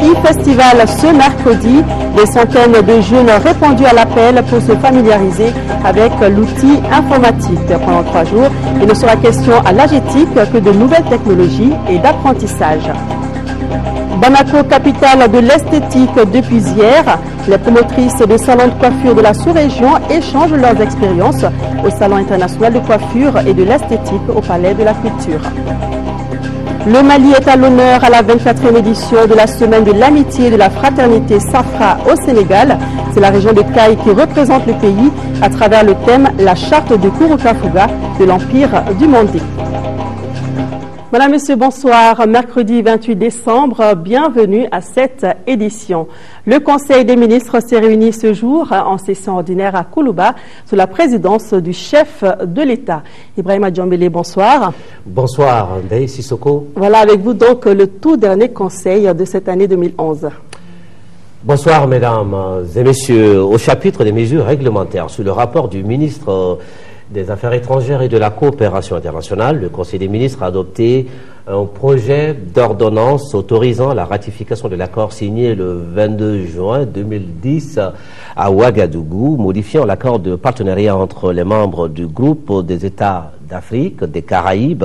e-festival ce mercredi. Des centaines de jeunes ont répondu à l'appel pour se familiariser avec l'outil informatique. Pendant 3 jours, il ne sera question à l'AGETIC que de nouvelles technologies et d'apprentissage. Bamako, capitale de l'esthétique depuis hier, les promotrices de salons de coiffure de la sous-région échangent leurs expériences au Salon international de coiffure et de l'esthétique au Palais de la Culture. Le Mali est à l'honneur à la 24e édition de la Semaine de l'amitié et de la fraternité Safra au Sénégal. C'est la région de Caille qui représente le pays à travers le thème « La charte de Kouroukafuga de l'Empire du Mandé ». Madame, Monsieur, bonsoir. Mercredi 28 décembre, bienvenue à cette édition. Le Conseil des ministres s'est réuni ce jour en session ordinaire à Koulouba sous la présidence du chef de l'État. Ibrahima Djambélé, bonsoir. Bonsoir, Ndeye Sissoko. Voilà avec vous donc le tout dernier conseil de cette année 2011. Bonsoir, mesdames et messieurs. Au chapitre des mesures réglementaires sur le rapport du ministre des Affaires étrangères et de la coopération internationale, le Conseil des ministres a adopté un projet d'ordonnance autorisant la ratification de l'accord signé le 22 juin 2010 à Ouagadougou, modifiant l'accord de partenariat entre les membres du groupe des États d'Afrique, des Caraïbes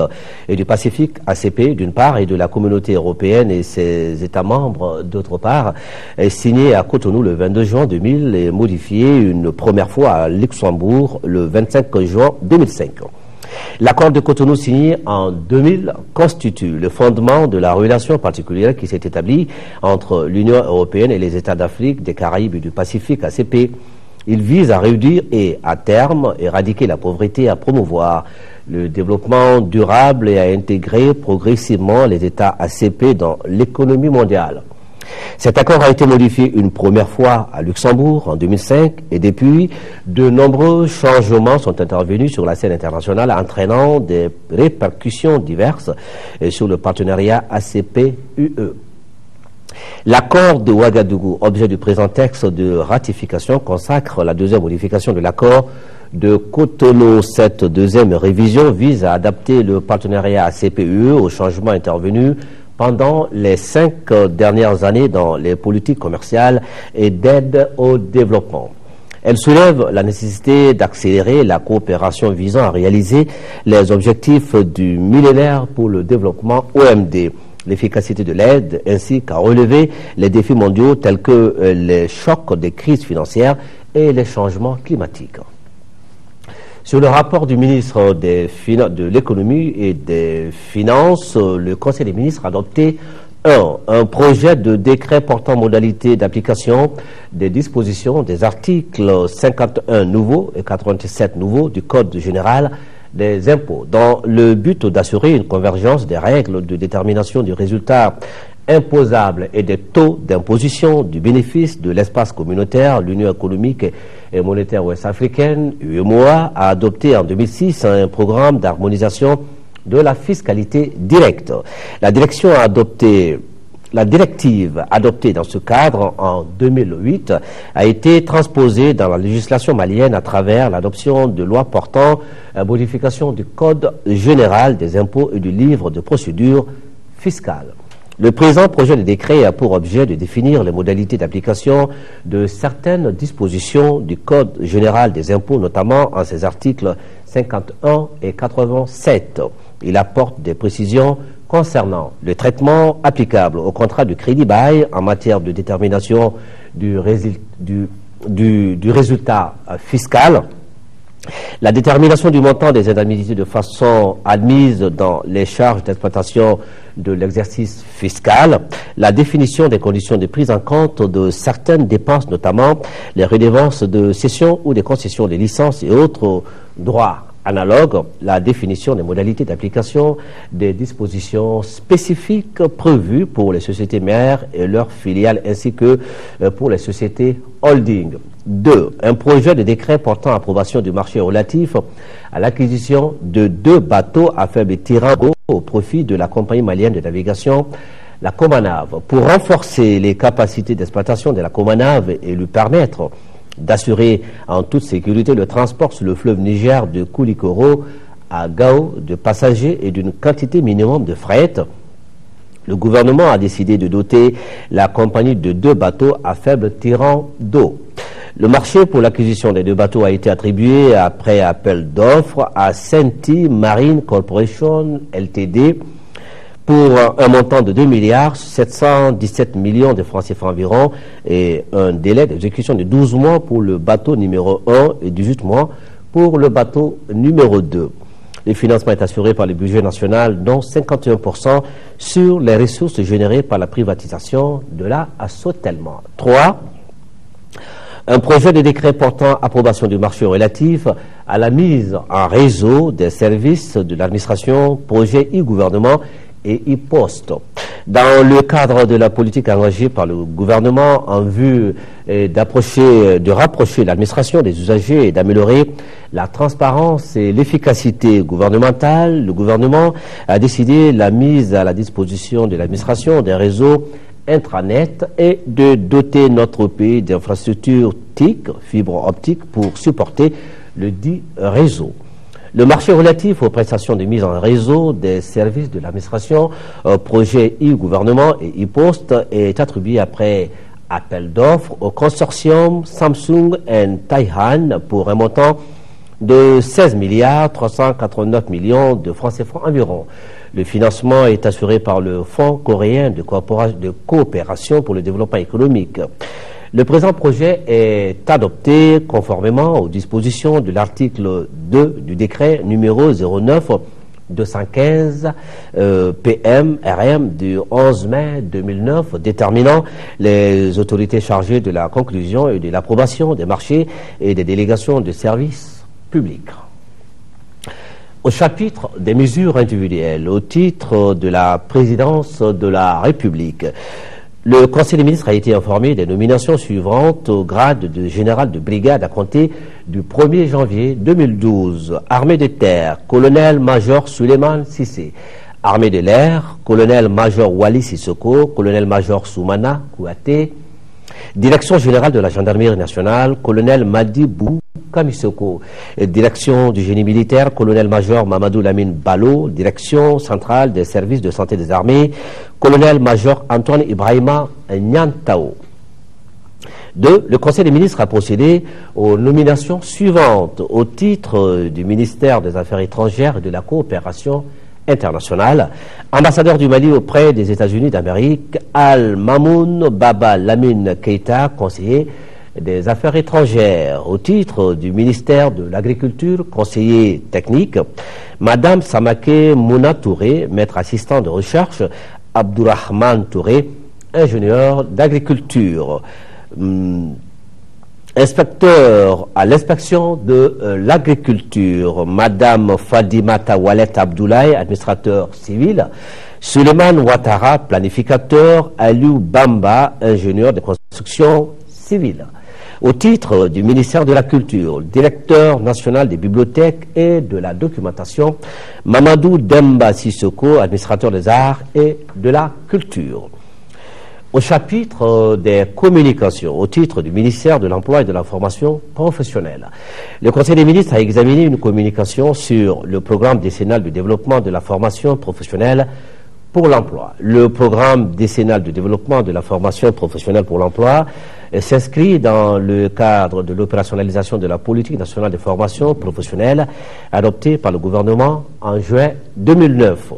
et du Pacifique ACP d'une part et de la communauté européenne et ses États membres d'autre part, est signé à Cotonou le 22 juin 2000 et modifié une première fois à Luxembourg le 25 juin 2005. L'accord de Cotonou signé en 2000 constitue le fondement de la relation particulière qui s'est établie entre l'Union européenne et les États d'Afrique, des Caraïbes et du Pacifique ACP. Il vise à réduire et, à terme, éradiquer la pauvreté, à promouvoir le développement durable et à intégrer progressivement les États ACP dans l'économie mondiale. Cet accord a été modifié une première fois à Luxembourg en 2005 et depuis, de nombreux changements sont intervenus sur la scène internationale entraînant des répercussions diverses sur le partenariat ACP-UE. L'accord de Ouagadougou, objet du présent texte de ratification, consacre la deuxième modification de l'accord de Cotonou. Cette deuxième révision vise à adapter le partenariat ACP-UE aux changements intervenus pendant les 5 dernières années dans les politiques commerciales et d'aide au développement. Elle soulève la nécessité d'accélérer la coopération visant à réaliser les objectifs du millénaire pour le développement OMD, l'efficacité de l'aide, ainsi qu'à relever les défis mondiaux tels que les chocs des crises financières et les changements climatiques. Sur le rapport du ministre de l'économie et des finances, le Conseil des ministres a adopté un projet de décret portant modalité d'application des dispositions des articles 51 nouveaux et 87 nouveaux du Code général des impôts, dans le but d'assurer une convergence des règles de détermination du résultat imposable et des taux d'imposition du bénéfice de l'espace communautaire. L'Union économique et monétaire ouest-africaine, UEMOA, a adopté en 2006 un programme d'harmonisation de la fiscalité directe. La directive adoptée dans ce cadre en 2008 a été transposée dans la législation malienne à travers l'adoption de lois portant modification du Code général des impôts et du livre de procédure fiscale. Le présent projet de décret a pour objet de définir les modalités d'application de certaines dispositions du Code général des impôts, notamment en ses articles 51 et 87. Il apporte des précisions concernant le traitement applicable au contrat de crédit-bail en matière de détermination du résultat fiscal, la détermination du montant des indemnités de façon admise dans les charges d'exploitation de l'exercice fiscal, la définition des conditions de prise en compte de certaines dépenses, notamment les redevances de cession ou des concessions des licences et autres droits analogues, la définition des modalités d'application des dispositions spécifiques prévues pour les sociétés mères et leurs filiales ainsi que pour les sociétés holding. 2. Un projet de décret portant approbation du marché relatif à l'acquisition de 2 bateaux à faible tirant au profit de la compagnie malienne de navigation, la Comanave, pour renforcer les capacités d'exploitation de la Comanave et lui permettre d'assurer en toute sécurité le transport sur le fleuve Niger de Koulikoro à Gao de passagers et d'une quantité minimum de fret. Le gouvernement a décidé de doter la compagnie de 2 bateaux à faible tirant d'eau. Le marché pour l'acquisition des 2 bateaux a été attribué après appel d'offres à Senti Marine Corporation Ltd. pour un montant de 2,717 milliards de francs CFA environ et un délai d'exécution de 12 mois pour le bateau numéro 1 et 18 mois pour le bateau numéro 2. Le financement est assuré par le budget national, dont 51% sur les ressources générées par la privatisation de la Sotelma. 3. Un projet de décret portant approbation du marché relatif à la mise en réseau des services de l'administration, projet e-gouvernement et e-poste. Dans le cadre de la politique engagée par le gouvernement en vue de rapprocher l'administration des usagers et d'améliorer la transparence et l'efficacité gouvernementale, le gouvernement a décidé la mise à la disposition de l'administration des réseaux intranet et de doter notre pays d'infrastructures TIC, fibre optique, pour supporter le dit réseau. Le marché relatif aux prestations de mise en réseau des services de l'administration, projet e-gouvernement et e-poste, est attribué après appel d'offres au consortium Samsung & Taihan pour un montant de 16,389 milliards de francs CFA environ. Le financement est assuré par le Fonds coréen de coopération pour le développement économique. Le présent projet est adopté conformément aux dispositions de l'article 2 du décret numéro 09-215 PM-RM du 11 mai 2009 déterminant les autorités chargées de la conclusion et de l'approbation des marchés et des délégations de services publics. Au chapitre des mesures individuelles, au titre de la présidence de la République, le Conseil des ministres a été informé des nominations suivantes au grade de général de brigade à compter du 1er janvier 2012. Armée de terre, colonel-major Suleiman Sissé. Armée de l'air, colonel-major Wali Sissoko, colonel-major Soumana Kouaté. Direction générale de la gendarmerie nationale, colonel Madi Bou Kamisoko. Direction du génie militaire, colonel-major Mamadou Lamine Balo. Direction centrale des services de santé des armées, colonel-major Antoine Ibrahima Nyantao. 2. Le Conseil des ministres a procédé aux nominations suivantes au titre du ministère des Affaires étrangères et de la coopération internationale. Ambassadeur du Mali auprès des États-Unis d'Amérique, Al-Mamoun Baba Lamine Keita, conseiller des Affaires étrangères. Au titre du ministère de l'Agriculture, conseiller technique, Madame Samake Mouna Touré, maître assistant de recherche, Abdourahman Touré, ingénieur d'agriculture. Inspecteur à l'inspection de l'agriculture, Madame Fadimata Walet Abdoulaye, administrateur civil, Suleiman Ouattara, planificateur, Aliou Bamba, ingénieur de construction civile. Au titre du ministère de la Culture, directeur national des bibliothèques et de la documentation, Mamadou Demba Sissoko, administrateur des arts et de la culture. Au chapitre des communications, au titre du ministère de l'Emploi et de la Formation professionnelle, le Conseil des ministres a examiné une communication sur le programme décennal de développement de la formation professionnelle pour l'emploi. Le programme décennal de développement de la formation professionnelle pour l'emploi s'inscrit dans le cadre de l'opérationnalisation de la politique nationale de formation professionnelle adoptée par le gouvernement en juin 2009.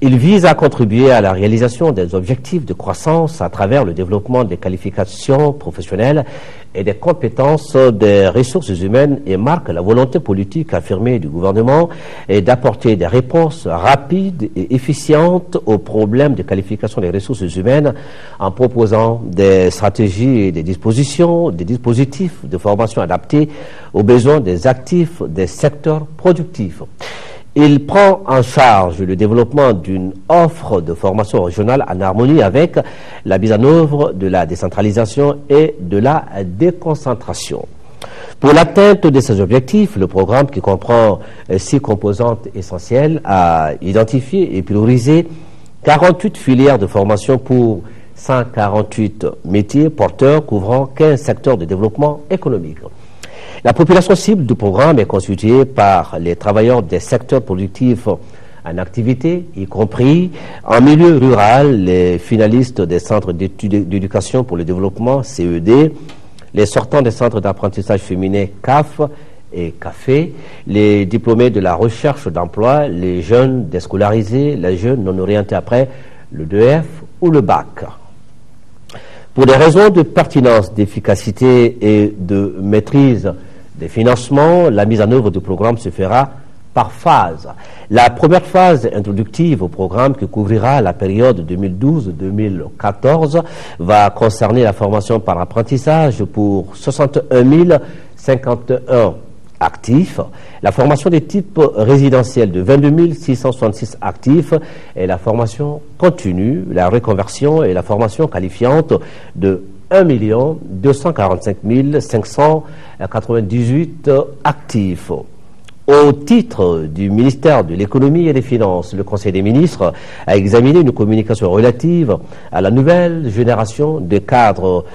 Il vise à contribuer à la réalisation des objectifs de croissance à travers le développement des qualifications professionnelles et des compétences des ressources humaines et marque la volonté politique affirmée du gouvernement et d'apporter des réponses rapides et efficientes aux problèmes de qualification des ressources humaines en proposant des stratégies et des dispositifs de formation adaptés aux besoins des actifs des secteurs productifs. Il prend en charge le développement d'une offre de formation régionale en harmonie avec la mise en œuvre de la décentralisation et de la déconcentration. Pour l'atteinte de ces objectifs, le programme, qui comprend 6 composantes essentielles, a identifié et priorisé 48 filières de formation pour 148 métiers porteurs couvrant 15 secteurs de développement économique. La population cible du programme est constituée par les travailleurs des secteurs productifs en activité, y compris en milieu rural, les finalistes des centres d'éducation pour le développement, CED, les sortants des centres d'apprentissage féminin, CAF et CAFé, les diplômés de la recherche d'emploi, les jeunes déscolarisés, les jeunes non orientés après le DEF ou le bac. Pour des raisons de pertinence, d'efficacité et de maîtrise des financements, la mise en œuvre du programme se fera par phase. La première phase introductive au programme, qui couvrira la période 2012-2014, va concerner la formation par apprentissage pour 61 051 actifs, la formation des types résidentiels de 22 666 actifs et la formation continue, la reconversion et la formation qualifiante de 1 245 598 actifs. Au titre du ministère de l'Économie et des Finances, le Conseil des ministres a examiné une communication relative à la nouvelle génération du cadre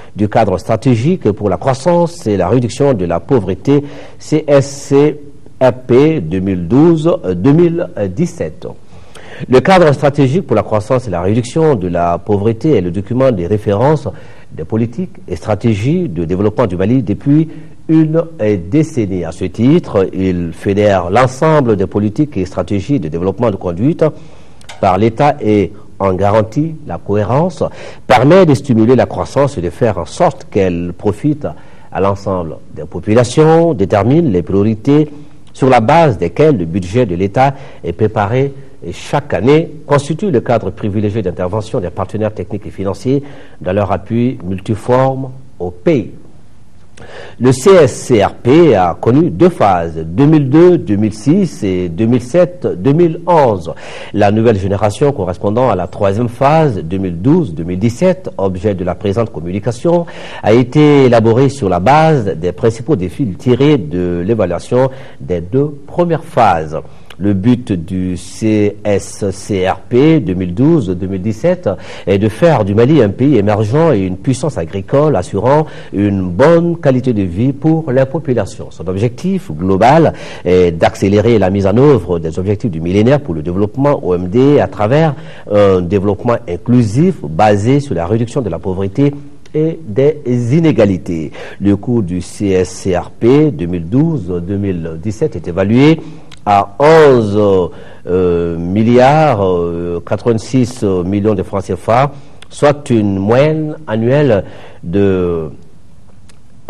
stratégique pour la croissance et la réduction de la pauvreté CSCRP 2012-2017. Le cadre stratégique pour la croissance et la réduction de la pauvreté est le document des références des politiques et stratégies de développement du Mali depuis une décennie. À ce titre, il fédère l'ensemble des politiques et stratégies de développement de conduite par l'État et en garantit la cohérence, permet de stimuler la croissance et de faire en sorte qu'elle profite à l'ensemble des populations, détermine les priorités sur la base desquelles le budget de l'État est préparé et chaque année constitue le cadre privilégié d'intervention des partenaires techniques et financiers dans leur appui multiforme au pays. Le CSCRP a connu deux phases, 2002-2006 et 2007-2011. La nouvelle génération correspondant à la troisième phase, 2012-2017, objet de la présente communication, a été élaborée sur la base des principaux défis tirés de l'évaluation des deux premières phases. Le but du CSCRP 2012-2017 est de faire du Mali un pays émergent et une puissance agricole assurant une bonne qualité de vie pour la population. Son objectif global est d'accélérer la mise en œuvre des objectifs du millénaire pour le développement OMD à travers un développement inclusif basé sur la réduction de la pauvreté et des inégalités. Le coût du CSCRP 2012-2017 est évalué à 11 milliards 86 millions de francs CFA, soit une moyenne annuelle de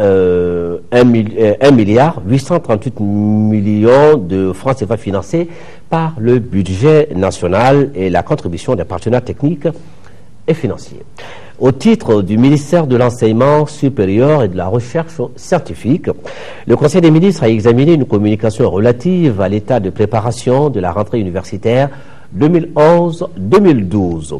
1 milliard 838 millions de francs CFA financés par le budget national et la contribution des partenaires techniques et financiers. Au titre du ministère de l'Enseignement supérieur et de la Recherche scientifique, le Conseil des ministres a examiné une communication relative à l'état de préparation de la rentrée universitaire 2011-2012.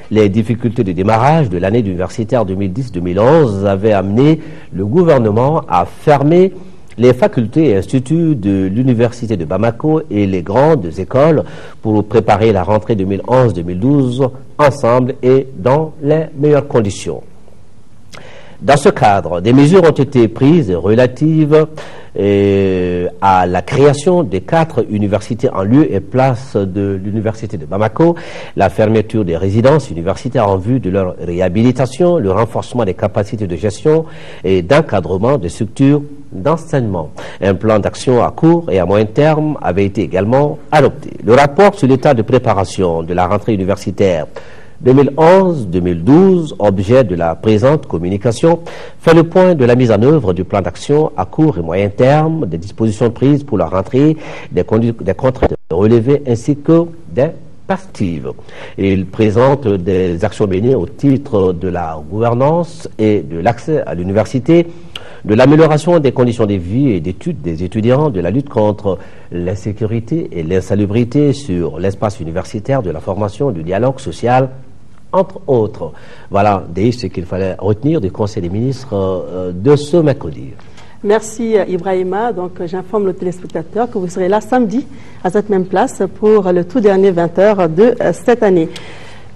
Les difficultés de démarrage de l'année universitaire 2010-2011 avaient amené le gouvernement à fermer les facultés et instituts de l'Université de Bamako et les grandes écoles pour préparer la rentrée 2011-2012 ensemble et dans les meilleures conditions. Dans ce cadre, des mesures ont été prises relatives à la création des 4 universités en lieu et place de l'Université de Bamako, la fermeture des résidences universitaires en vue de leur réhabilitation, le renforcement des capacités de gestion et d'encadrement des structures d'enseignement. Un plan d'action à court et à moyen terme avait été également adopté. Le rapport sur l'état de préparation de la rentrée universitaire 2011-2012, objet de la présente communication, fait le point de la mise en œuvre du plan d'action à court et moyen terme, des dispositions prises pour la rentrée, des contraintes relevées ainsi que des perspectives. Il présente des actions menées au titre de la gouvernance et de l'accès à l'université, de l'amélioration des conditions de vie et d'études des étudiants, de la lutte contre l'insécurité et l'insalubrité sur l'espace universitaire, de la formation, du dialogue social, entre autres. Voilà ce qu'il fallait retenir du Conseil des ministres de ce mercredi. Merci Ibrahima. Donc j'informe le téléspectateur que vous serez là samedi à cette même place pour le tout dernier 20h de cette année.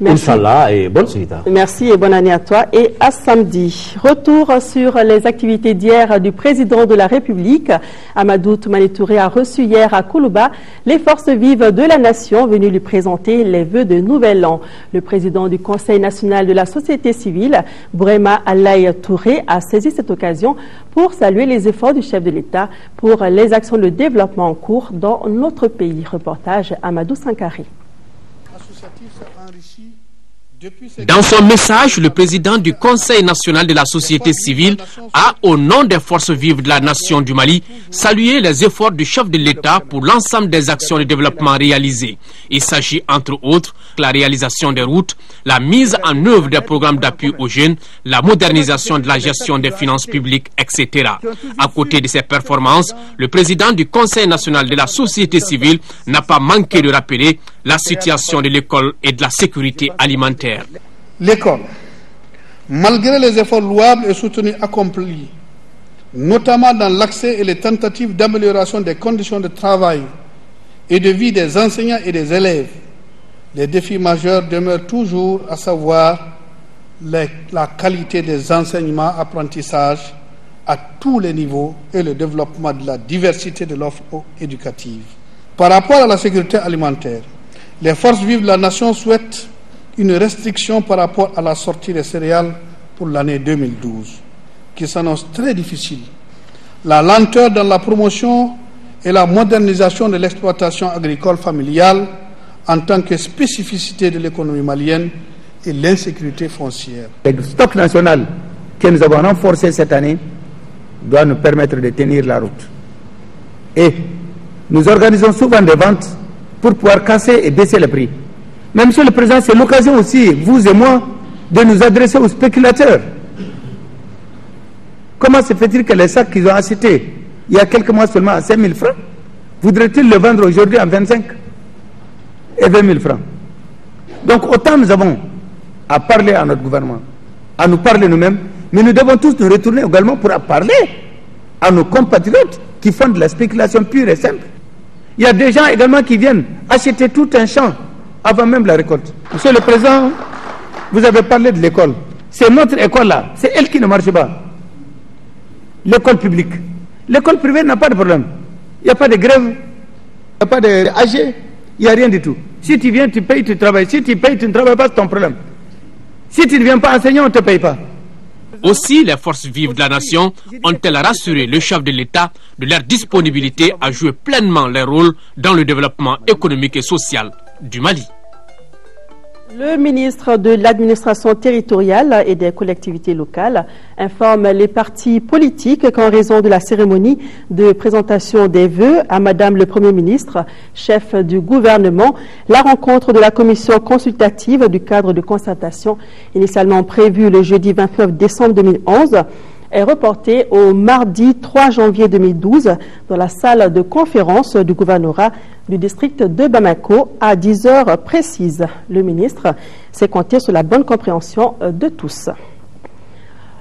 Inch'Allah, et bonne suite. Merci et bonne année à toi et à samedi. Retour sur les activités d'hier du président de la République. Amadou Toumani Touré a reçu hier à Koulouba les forces vives de la nation venues lui présenter les vœux de Nouvel An. Le président du Conseil national de la société civile, Bourema Alaï Touré, a saisi cette occasion pour saluer les efforts du chef de l'État pour les actions de développement en cours dans notre pays. Reportage Amadou Sankari. Dans son message, le président du Conseil national de la société civile a, au nom des forces vives de la nation du Mali, salué les efforts du chef de l'État pour l'ensemble des actions de développement réalisées. Il s'agit entre autres de la réalisation des routes, la mise en œuvre des programmes d'appui aux jeunes, la modernisation de la gestion des finances publiques, etc. À côté de ces performances, le président du Conseil national de la société civile n'a pas manqué de rappeler la situation de l'école et de la sécurité alimentaire. L'école, malgré les efforts louables et soutenus accomplis, notamment dans l'accès et les tentatives d'amélioration des conditions de travail et de vie des enseignants et des élèves, les défis majeurs demeurent toujours, à savoir la qualité des enseignements, apprentissages à tous les niveaux et le développement de la diversité de l'offre éducative. Par rapport à la sécurité alimentaire, les forces vives de la nation souhaitent une restriction par rapport à la sortie des céréales pour l'année 2012, qui s'annonce très difficile. La lenteur dans la promotion et la modernisation de l'exploitation agricole familiale en tant que spécificité de l'économie malienne et l'insécurité foncière. Le stock national que nous avons renforcé cette année doit nous permettre de tenir la route. Et nous organisons souvent des ventes pour pouvoir casser et baisser le prix. Mais Monsieur le Président, c'est l'occasion aussi, vous et moi, de nous adresser aux spéculateurs. Comment se fait-il que les sacs qu'ils ont achetés il y a quelques mois seulement à 5 000 francs, voudraient-ils le vendre aujourd'hui à 25 et 20 000 francs? Donc autant nous avons à parler à notre gouvernement, à nous parler nous-mêmes, mais nous devons tous nous retourner également pour parler à nos compatriotes qui font de la spéculation pure et simple. Il y a des gens également qui viennent acheter tout un champ avant même la récolte. Monsieur le Président, vous avez parlé de l'école. C'est notre école-là, c'est elle qui ne marche pas. L'école publique. L'école privée n'a pas de problème. Il n'y a pas de grève, il n'y a pas de AG, il n'y a rien du tout. Si tu viens, tu payes, tu travailles. Si tu payes, tu ne travailles pas, c'est ton problème. Si tu ne viens pas enseigner, on ne te paye pas. Aussi, les forces vives de la nation ont-elles rassuré le chef de l'État de leur disponibilité à jouer pleinement leur rôle dans le développement économique et social du Mali. Le ministre de l'administration territoriale et des collectivités locales informe les partis politiques qu'en raison de la cérémonie de présentation des vœux à Madame le Premier ministre, chef du gouvernement, la rencontre de la commission consultative du cadre de concertation initialement prévue le jeudi 29 décembre 2011 est reportée au mardi 3 janvier 2012 dans la salle de conférence du gouvernorat du district de Bamako à 10 heures précises. Le ministre s'est compté sur la bonne compréhension de tous.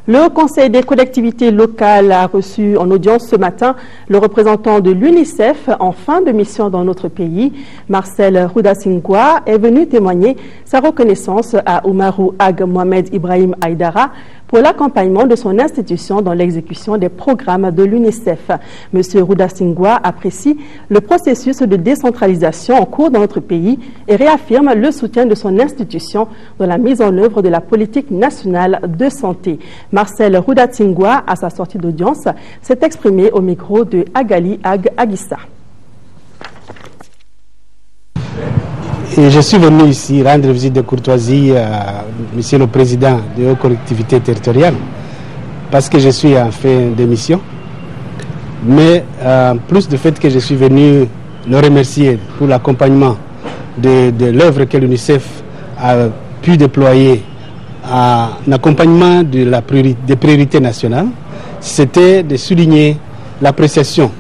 Le Conseil des collectivités locales a reçu en audience ce matin le représentant de l'UNICEF en fin de mission dans notre pays. Marcel Roudasingwa est venu témoigner sa reconnaissance à Oumarou Ag Mohamed Ibrahim Aïdara pour l'accompagnement de son institution dans l'exécution des programmes de l'UNICEF. M. Roudasingwa apprécie le processus de décentralisation en cours dans notre pays et réaffirme le soutien de son institution dans la mise en œuvre de la politique nationale de santé. Marcel Roudasingwa, à sa sortie d'audience, s'est exprimé au micro de Agali Ag Agissa. Et je suis venu ici rendre visite de courtoisie à Monsieur le Président de la collectivité territoriale parce que je suis en fin de mission. Mais plus du fait que je suis venu le remercier pour l'accompagnement de l'œuvre que l'UNICEF a pu déployer en accompagnement des priorités nationales, c'était de souligner l'appréciation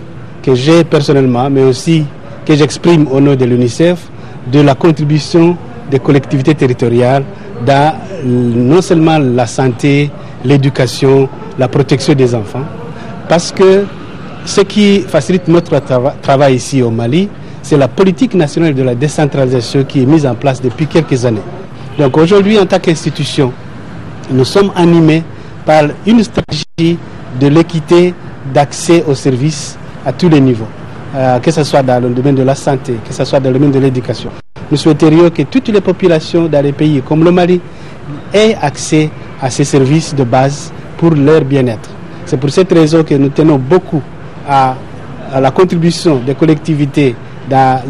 que j'ai personnellement, mais aussi que j'exprime au nom de l'UNICEF, de la contribution des collectivités territoriales dans non seulement la santé, l'éducation, la protection des enfants, parce que ce qui facilite notre travail ici au Mali, c'est la politique nationale de la décentralisation qui est mise en place depuis quelques années. Donc aujourd'hui, en tant qu'institution, nous sommes animés par une stratégie de l'équité d'accès aux services à tous les niveaux, que ce soit dans le domaine de la santé, que ce soit dans le domaine de l'éducation. Nous souhaiterions que toutes les populations dans les pays comme le Mali aient accès à ces services de base pour leur bien-être. C'est pour cette raison que nous tenons beaucoup à la contribution des collectivités dans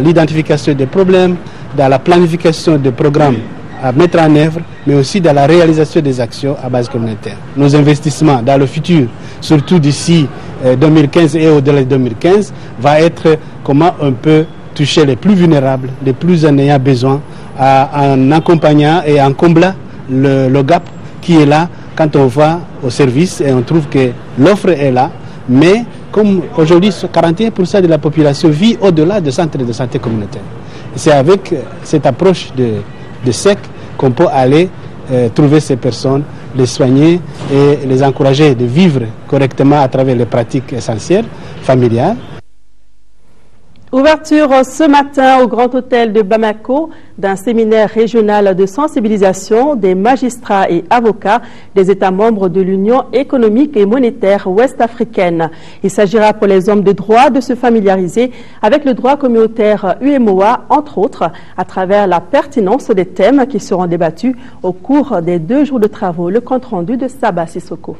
l'identification des problèmes, dans la planification des programmes à mettre en œuvre, mais aussi dans la réalisation des actions à base communautaire. Nos investissements dans le futur, surtout d'ici 2015 et au-delà de 2015, va être comment on peut toucher les plus vulnérables, les plus en ayant besoin, en accompagnant et en comblant le gap qui est là quand on va au service et on trouve que l'offre est là, mais comme aujourd'hui 41% de la population vit au-delà des centres de santé communautaire. C'est avec cette approche de SEC qu'on peut aller trouver ces personnes, les soigner et les encourager de vivre correctement à travers les pratiques essentielles, familiales. Ouverture ce matin au Grand Hôtel de Bamako d'un séminaire régional de sensibilisation des magistrats et avocats des États membres de l'Union économique et monétaire ouest-africaine. Il s'agira pour les hommes de droit de se familiariser avec le droit communautaire UEMOA, entre autres, à travers la pertinence des thèmes qui seront débattus au cours des 2 jours de travaux. Le compte-rendu de Saba Sissoko.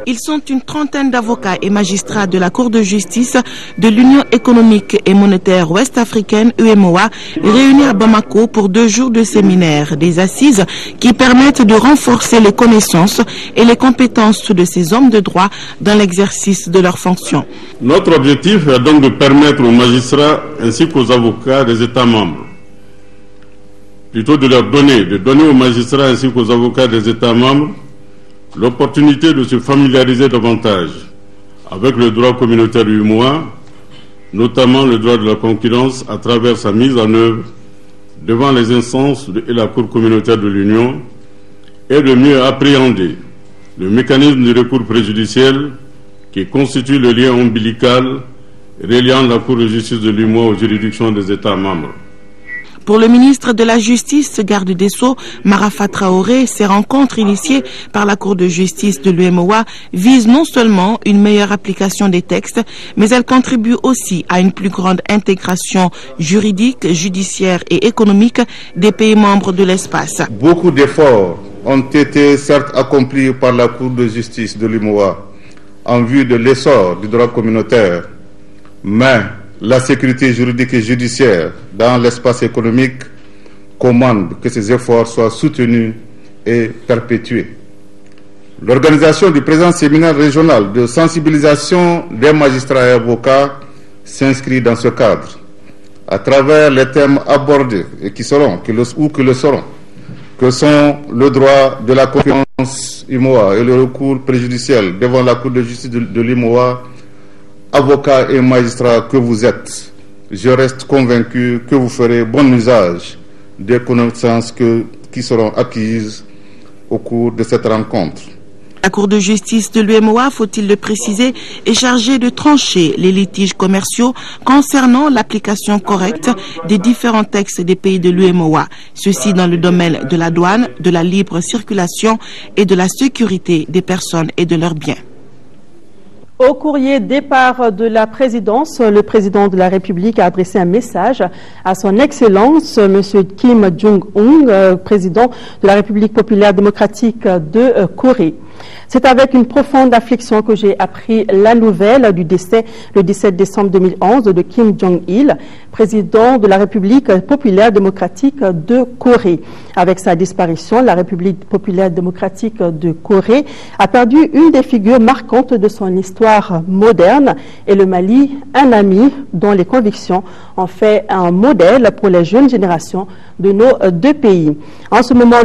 Ils sont une trentaine d'avocats et magistrats de la Cour de justice de l'Union économique et monétaire ouest-africaine UEMOA réunis à Bamako pour 2 jours de séminaire, des assises qui permettent de renforcer les connaissances et les compétences de ces hommes de droit dans l'exercice de leurs fonctions. Notre objectif est donc de permettre aux magistrats ainsi qu'aux avocats des États membres, plutôt de donner aux magistrats ainsi qu'aux avocats des États membres l'opportunité de se familiariser davantage avec le droit communautaire UEMOA, notamment le droit de la concurrence à travers sa mise en œuvre devant les instances et la Cour communautaire de l'Union, et de mieux appréhender le mécanisme du recours préjudiciel qui constitue le lien ombilical reliant la Cour de justice de l'UEMOA aux juridictions des États membres. Pour le ministre de la Justice, garde des Sceaux, Marafa Traoré, ces rencontres initiées par la Cour de justice de l'UEMOA visent non seulement une meilleure application des textes, mais elles contribuent aussi à une plus grande intégration juridique, judiciaire et économique des pays membres de l'espace. Beaucoup d'efforts ont été certes accomplis par la Cour de justice de l'UEMOA en vue de l'essor du droit communautaire, mais la sécurité juridique et judiciaire dans l'espace économique commande que ces efforts soient soutenus et perpétués. L'organisation du présent séminaire régional de sensibilisation des magistrats et avocats s'inscrit dans ce cadre, à travers les thèmes abordés et que sont le droit de la concurrence UEMOA et le recours préjudiciel devant la Cour de justice de l'UEMOA. Avocats et magistrats que vous êtes, je reste convaincu que vous ferez bon usage des connaissances qui seront acquises au cours de cette rencontre. La Cour de justice de l'UEMOA, faut-il le préciser, est chargée de trancher les litiges commerciaux concernant l'application correcte des différents textes des pays de l'UEMOA, ceci dans le domaine de la douane, de la libre circulation et de la sécurité des personnes et de leurs biens. Au courrier départ de la présidence, le président de la République a adressé un message à son Excellence, M. Kim Jong-un, président de la République populaire démocratique de Corée. C'est avec une profonde affliction que j'ai appris la nouvelle du décès le 17 décembre 2011 de Kim Jong-il, président de la République populaire démocratique de Corée. Avec sa disparition, la République populaire démocratique de Corée a perdu une des figures marquantes de son histoire moderne et le Mali, un ami dont les convictions ont fait un modèle pour les jeunes générations de nos 2 pays. En ce moment,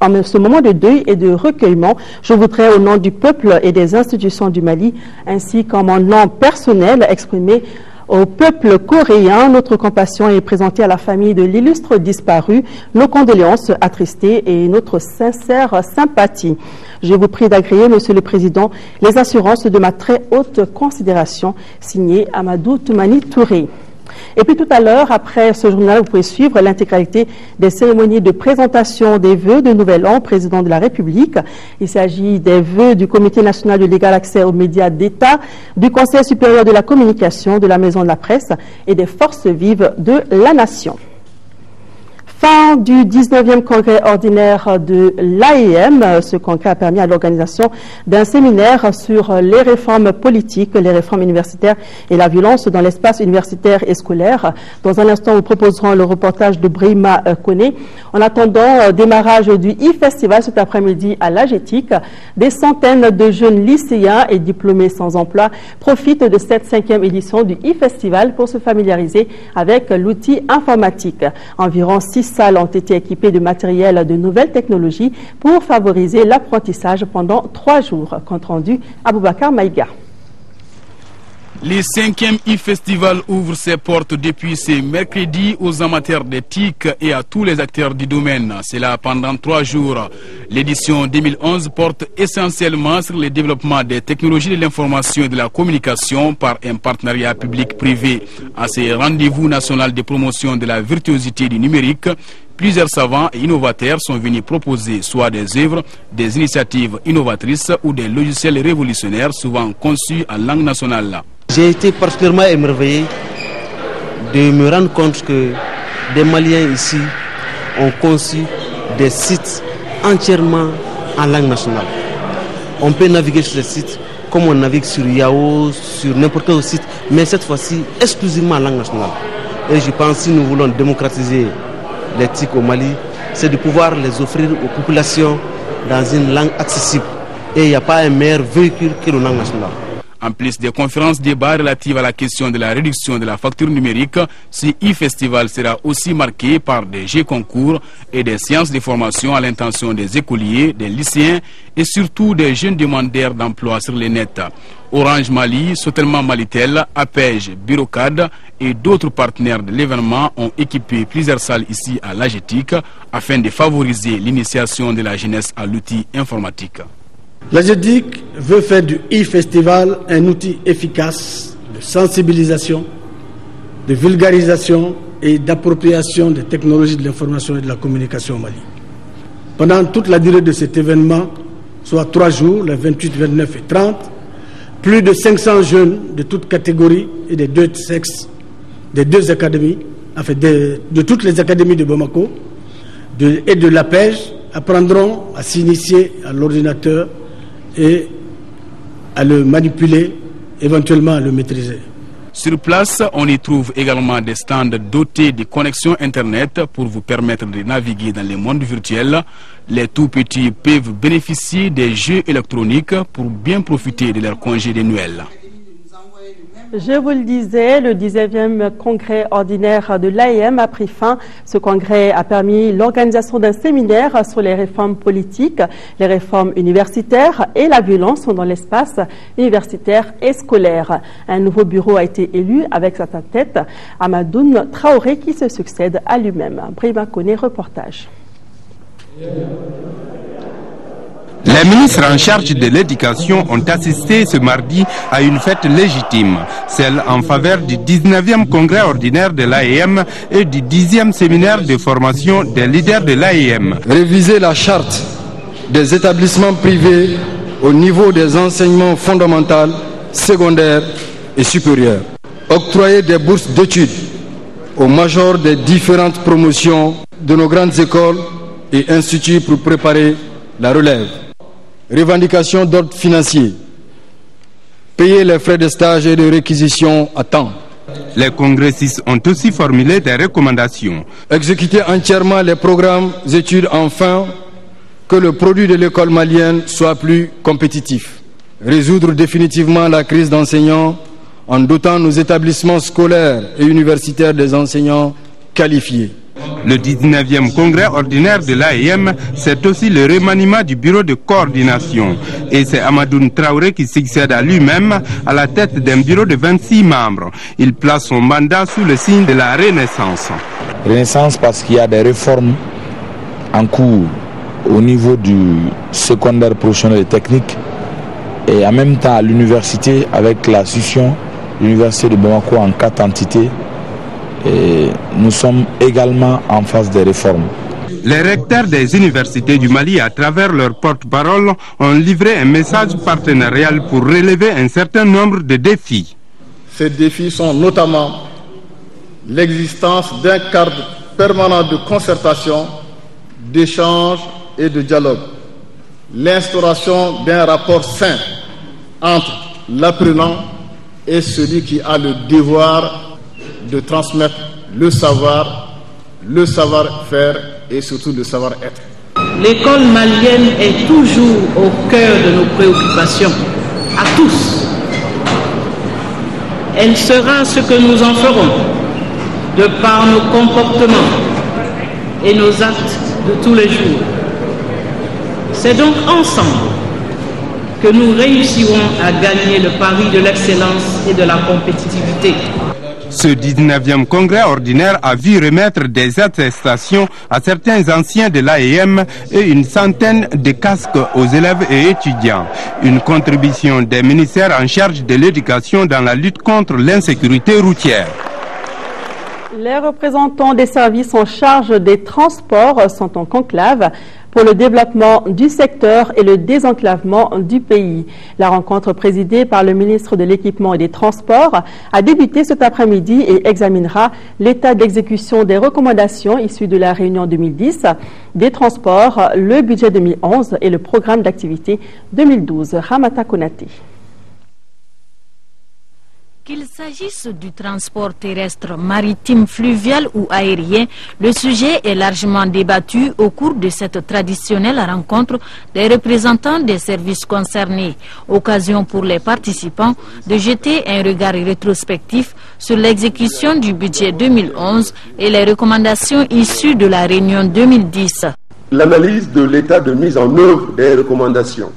en ce moment de deuil et de recueillement, je voudrais, au nom du peuple et des institutions du Mali, ainsi qu'en mon nom personnel, exprimer au peuple coréen notre compassion et présenter à la famille de l'illustre disparu nos condoléances attristées et notre sincère sympathie. Je vous prie d'agréer, Monsieur le Président, les assurances de ma très haute considération, signé Amadou Toumani Touré. Et puis tout à l'heure, après ce journal, vous pouvez suivre l'intégralité des cérémonies de présentation des vœux de Nouvel An au président de la République. Il s'agit des vœux du Comité national de l'égal accès aux médias d'État, du Conseil supérieur de la communication, de la Maison de la presse et des forces vives de la nation. Fin du 19e congrès ordinaire de l'AEM. Ce congrès a permis à l'organisation d'un séminaire sur les réformes politiques, les réformes universitaires et la violence dans l'espace universitaire et scolaire. Dans un instant, nous proposerons le reportage de Brima Kone. En attendant démarrage du e-festival cet après-midi à l'AGETIC, des centaines de jeunes lycéens et diplômés sans emploi profitent de cette 5e édition du e-festival pour se familiariser avec l'outil informatique. Environ 6 salles ont été équipées de matériel de nouvelles technologies pour favoriser l'apprentissage pendant 3 jours. Compte rendu Aboubakar Maïga. Le 5e e-festival ouvre ses portes depuis ce mercredi aux amateurs d'éthique et à tous les acteurs du domaine. C'est là pendant 3 jours. L'édition 2011 porte essentiellement sur le développement des technologies de l'information et de la communication par un partenariat public-privé. À ce rendez-vous national de promotion de la virtuosité du numérique, plusieurs savants et innovateurs sont venus proposer soit des œuvres, des initiatives innovatrices ou des logiciels révolutionnaires souvent conçus en langue nationale. J'ai été particulièrement émerveillé de me rendre compte que des Maliens ici ont conçu des sites entièrement en langue nationale. On peut naviguer sur ces sites comme on navigue sur Yahoo, sur n'importe quel site, mais cette fois-ci exclusivement en langue nationale. Et je pense que si nous voulons démocratiser l'éthique au Mali, c'est de pouvoir les offrir aux populations dans une langue accessible. Et il n'y a pas un meilleur véhicule que la langue nationale. En plus des conférences débats relatives à la question de la réduction de la facture numérique, ce e-festival sera aussi marqué par des jeux concours et des séances de formation à l'intention des écoliers, des lycéens et surtout des jeunes demandeurs d'emploi sur le net. Orange Mali, Sotelman Malitel, APEJ, Bureaucad et d'autres partenaires de l'événement ont équipé plusieurs salles ici à l'AGETIC afin de favoriser l'initiation de la jeunesse à l'outil informatique. L'AGETIC veut faire du e-festival un outil efficace de sensibilisation, de vulgarisation et d'appropriation des technologies de l'information et de la communication au Mali. Pendant toute la durée de cet événement, soit 3 jours, les 28, 29 et 30, plus de 500 jeunes de toutes catégories et des 2 sexes, des 2 académies, enfin de toutes les académies de Bamako et de l'APEJ apprendront à s'initier à l'ordinateur et à le manipuler, éventuellement à le maîtriser. Sur place, on y trouve également des stands dotés de connexions Internet pour vous permettre de naviguer dans le monde virtuel. Les tout-petits peuvent bénéficier des jeux électroniques pour bien profiter de leur congé de Noël. Je vous le disais, le 19e congrès ordinaire de l'AEM a pris fin. Ce congrès a permis l'organisation d'un séminaire sur les réformes politiques, les réformes universitaires et la violence dans l'espace universitaire et scolaire. Un nouveau bureau a été élu avec à sa tête Amadoun Traoré qui se succède à lui-même. Brima Kone, reportage. Les ministres en charge de l'éducation ont assisté ce mardi à une fête légitime, celle en faveur du 19e congrès ordinaire de l'AEM et du 10e séminaire de formation des leaders de l'AEM. Réviser la charte des établissements privés au niveau des enseignements fondamentaux, secondaires et supérieurs. Octroyer des bourses d'études aux majors des différentes promotions de nos grandes écoles et instituts pour préparer la relève. Revendication d'ordre financier. Payer les frais de stage et de réquisition à temps. Les congressistes ont aussi formulé des recommandations. Exécuter entièrement les programmes d'études afin que le produit de l'école malienne soit plus compétitif. Résoudre définitivement la crise d'enseignants en dotant nos établissements scolaires et universitaires des enseignants qualifiés. Le 19e congrès ordinaire de l'AEM, c'est aussi le remaniement du bureau de coordination. Et c'est Amadoun Traoré qui succède à lui-même à la tête d'un bureau de 26 membres. Il place son mandat sous le signe de la renaissance. Renaissance parce qu'il y a des réformes en cours au niveau du secondaire professionnel et technique et en même temps à l'université avec la scission de l'université de Bamako en 4 entités. Et nous sommes également en phase de réforme. Les recteurs des universités du Mali, à travers leur porte-parole, ont livré un message partenarial pour relever un certain nombre de défis. Ces défis sont notamment l'existence d'un cadre permanent de concertation, d'échange et de dialogue, l'instauration d'un rapport sain entre l'apprenant et celui qui a le devoir de transmettre le savoir-faire et surtout le savoir-être. L'école malienne est toujours au cœur de nos préoccupations, à tous. Elle sera ce que nous en ferons, de par nos comportements et nos actes de tous les jours. C'est donc ensemble que nous réussirons à gagner le pari de l'excellence et de la compétitivité. Ce 19e congrès ordinaire a vu remettre des attestations à certains anciens de l'AEM et une centaine de casques aux élèves et étudiants. Une contribution des ministères en charge de l'éducation dans la lutte contre l'insécurité routière. Les représentants des services en charge des transports sont en conclave pour le développement du secteur et le désenclavement du pays. La rencontre présidée par le ministre de l'Équipement et des Transports a débuté cet après-midi et examinera l'état d'exécution des recommandations issues de la réunion 2010 des transports, le budget 2011 et le programme d'activité 2012. Ramata Konaté. Qu'il s'agisse du transport terrestre, maritime, fluvial ou aérien, le sujet est largement débattu au cours de cette traditionnelle rencontre des représentants des services concernés. Occasion pour les participants de jeter un regard rétrospectif sur l'exécution du budget 2011 et les recommandations issues de la réunion 2010. L'analyse de l'état de mise en œuvre des recommandations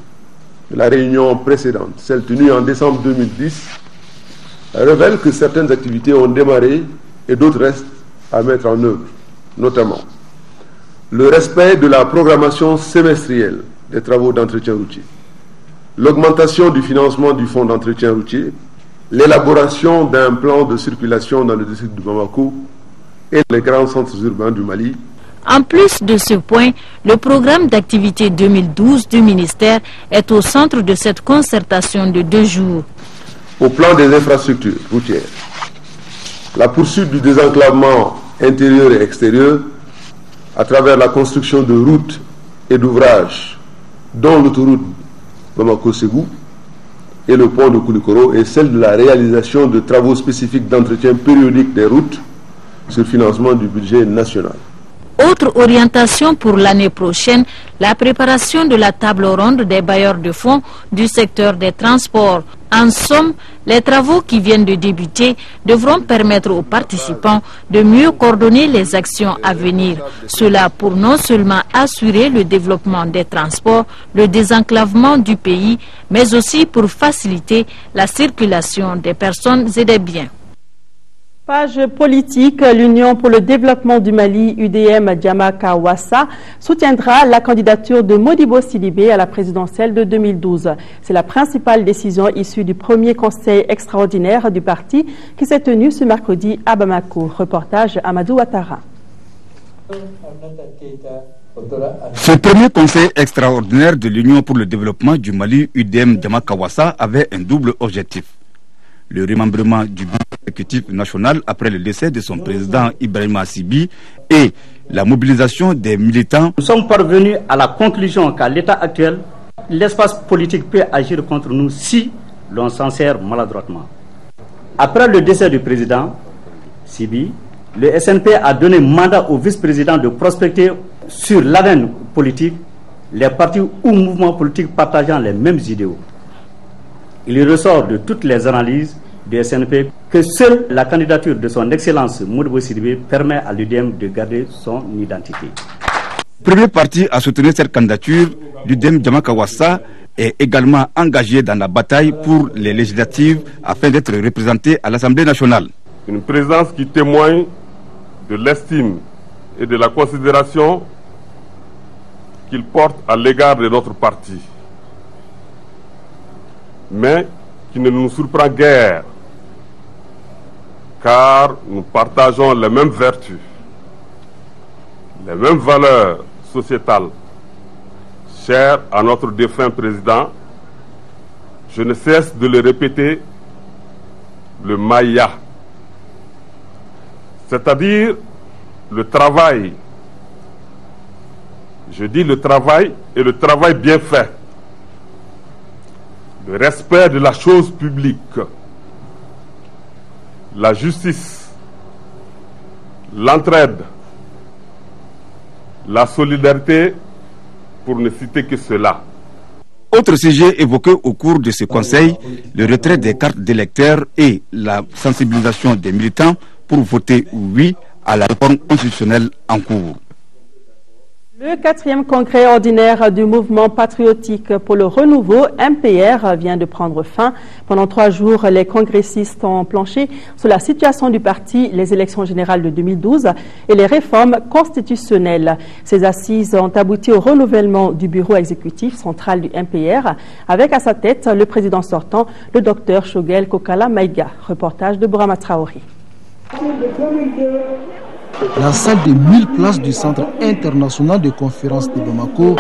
de la réunion précédente, celle tenue en décembre 2010, révèle que certaines activités ont démarré et d'autres restent à mettre en œuvre, notamment le respect de la programmation semestrielle des travaux d'entretien routier, l'augmentation du financement du fonds d'entretien routier, l'élaboration d'un plan de circulation dans le district de Bamako et les grands centres urbains du Mali. En plus de ce point, le programme d'activité 2012 du ministère est au centre de cette concertation de 2 jours. Au plan des infrastructures routières, la poursuite du désenclavement intérieur et extérieur à travers la construction de routes et d'ouvrages, dont l'autoroute Bamako-Ségou et le pont de Koulikoro, et celle de la réalisation de travaux spécifiques d'entretien périodique des routes sur financement du budget national. Autre orientation pour l'année prochaine, la préparation de la table ronde des bailleurs de fonds du secteur des transports. En somme, les travaux qui viennent de débuter devront permettre aux participants de mieux coordonner les actions à venir. Cela pour non seulement assurer le développement des transports, le désenclavement du pays, mais aussi pour faciliter la circulation des personnes et des biens. Page politique, l'Union pour le développement du Mali, UDM Djamaka Ouassa, soutiendra la candidature de Modibo Sidibé à la présidentielle de 2012. C'est la principale décision issue du premier conseil extraordinaire du parti qui s'est tenu ce mercredi à Bamako. Reportage Amadou Ouattara. Ce premier conseil extraordinaire de l'Union pour le développement du Mali, UDM Djamaka Ouassa, avait un double objectif. Le remembrement du bureau exécutif national après le décès de son président Ibrahima Sibi et la mobilisation des militants. Nous sommes parvenus à la conclusion qu'à l'état actuel, l'espace politique peut agir contre nous si l'on s'en sert maladroitement. Après le décès du président Sibi, le SNP a donné mandat au vice-président de prospecter sur l'arène politique les partis ou mouvements politiques partageant les mêmes idéaux. Il ressort de toutes les analyses du SNP que seule la candidature de son Excellence Modibo Sidibé permet à l'UDM de garder son identité. Le premier parti à soutenir cette candidature, l'UDM Djamaka Ouassa, est également engagé dans la bataille pour les législatives afin d'être représenté à l'Assemblée nationale. Une présence qui témoigne de l'estime et de la considération qu'il porte à l'égard de notre parti, mais qui ne nous surprend guère, car nous partageons les mêmes vertus, les mêmes valeurs sociétales chères à notre défunt président. Je ne cesse de le répéter, le Maya, c'est-à-dire le travail. Je dis le travail et le travail bien fait, le respect de la chose publique, la justice, l'entraide, la solidarité, pour ne citer que cela. Autre sujet évoqué au cours de ce conseil, le retrait des cartes d'électeurs et la sensibilisation des militants pour voter oui à la réforme constitutionnelle en cours. Le 4e congrès ordinaire du mouvement patriotique pour le renouveau, MPR, vient de prendre fin. Pendant 3 jours, les congressistes ont planché sur la situation du parti, les élections générales de 2012 et les réformes constitutionnelles. Ces assises ont abouti au renouvellement du bureau exécutif central du MPR, avec à sa tête le président sortant, le docteur Choguel Kokala Maïga. Reportage de Bourama Traoré. La salle de 1000 places du Centre international de conférences de Bamako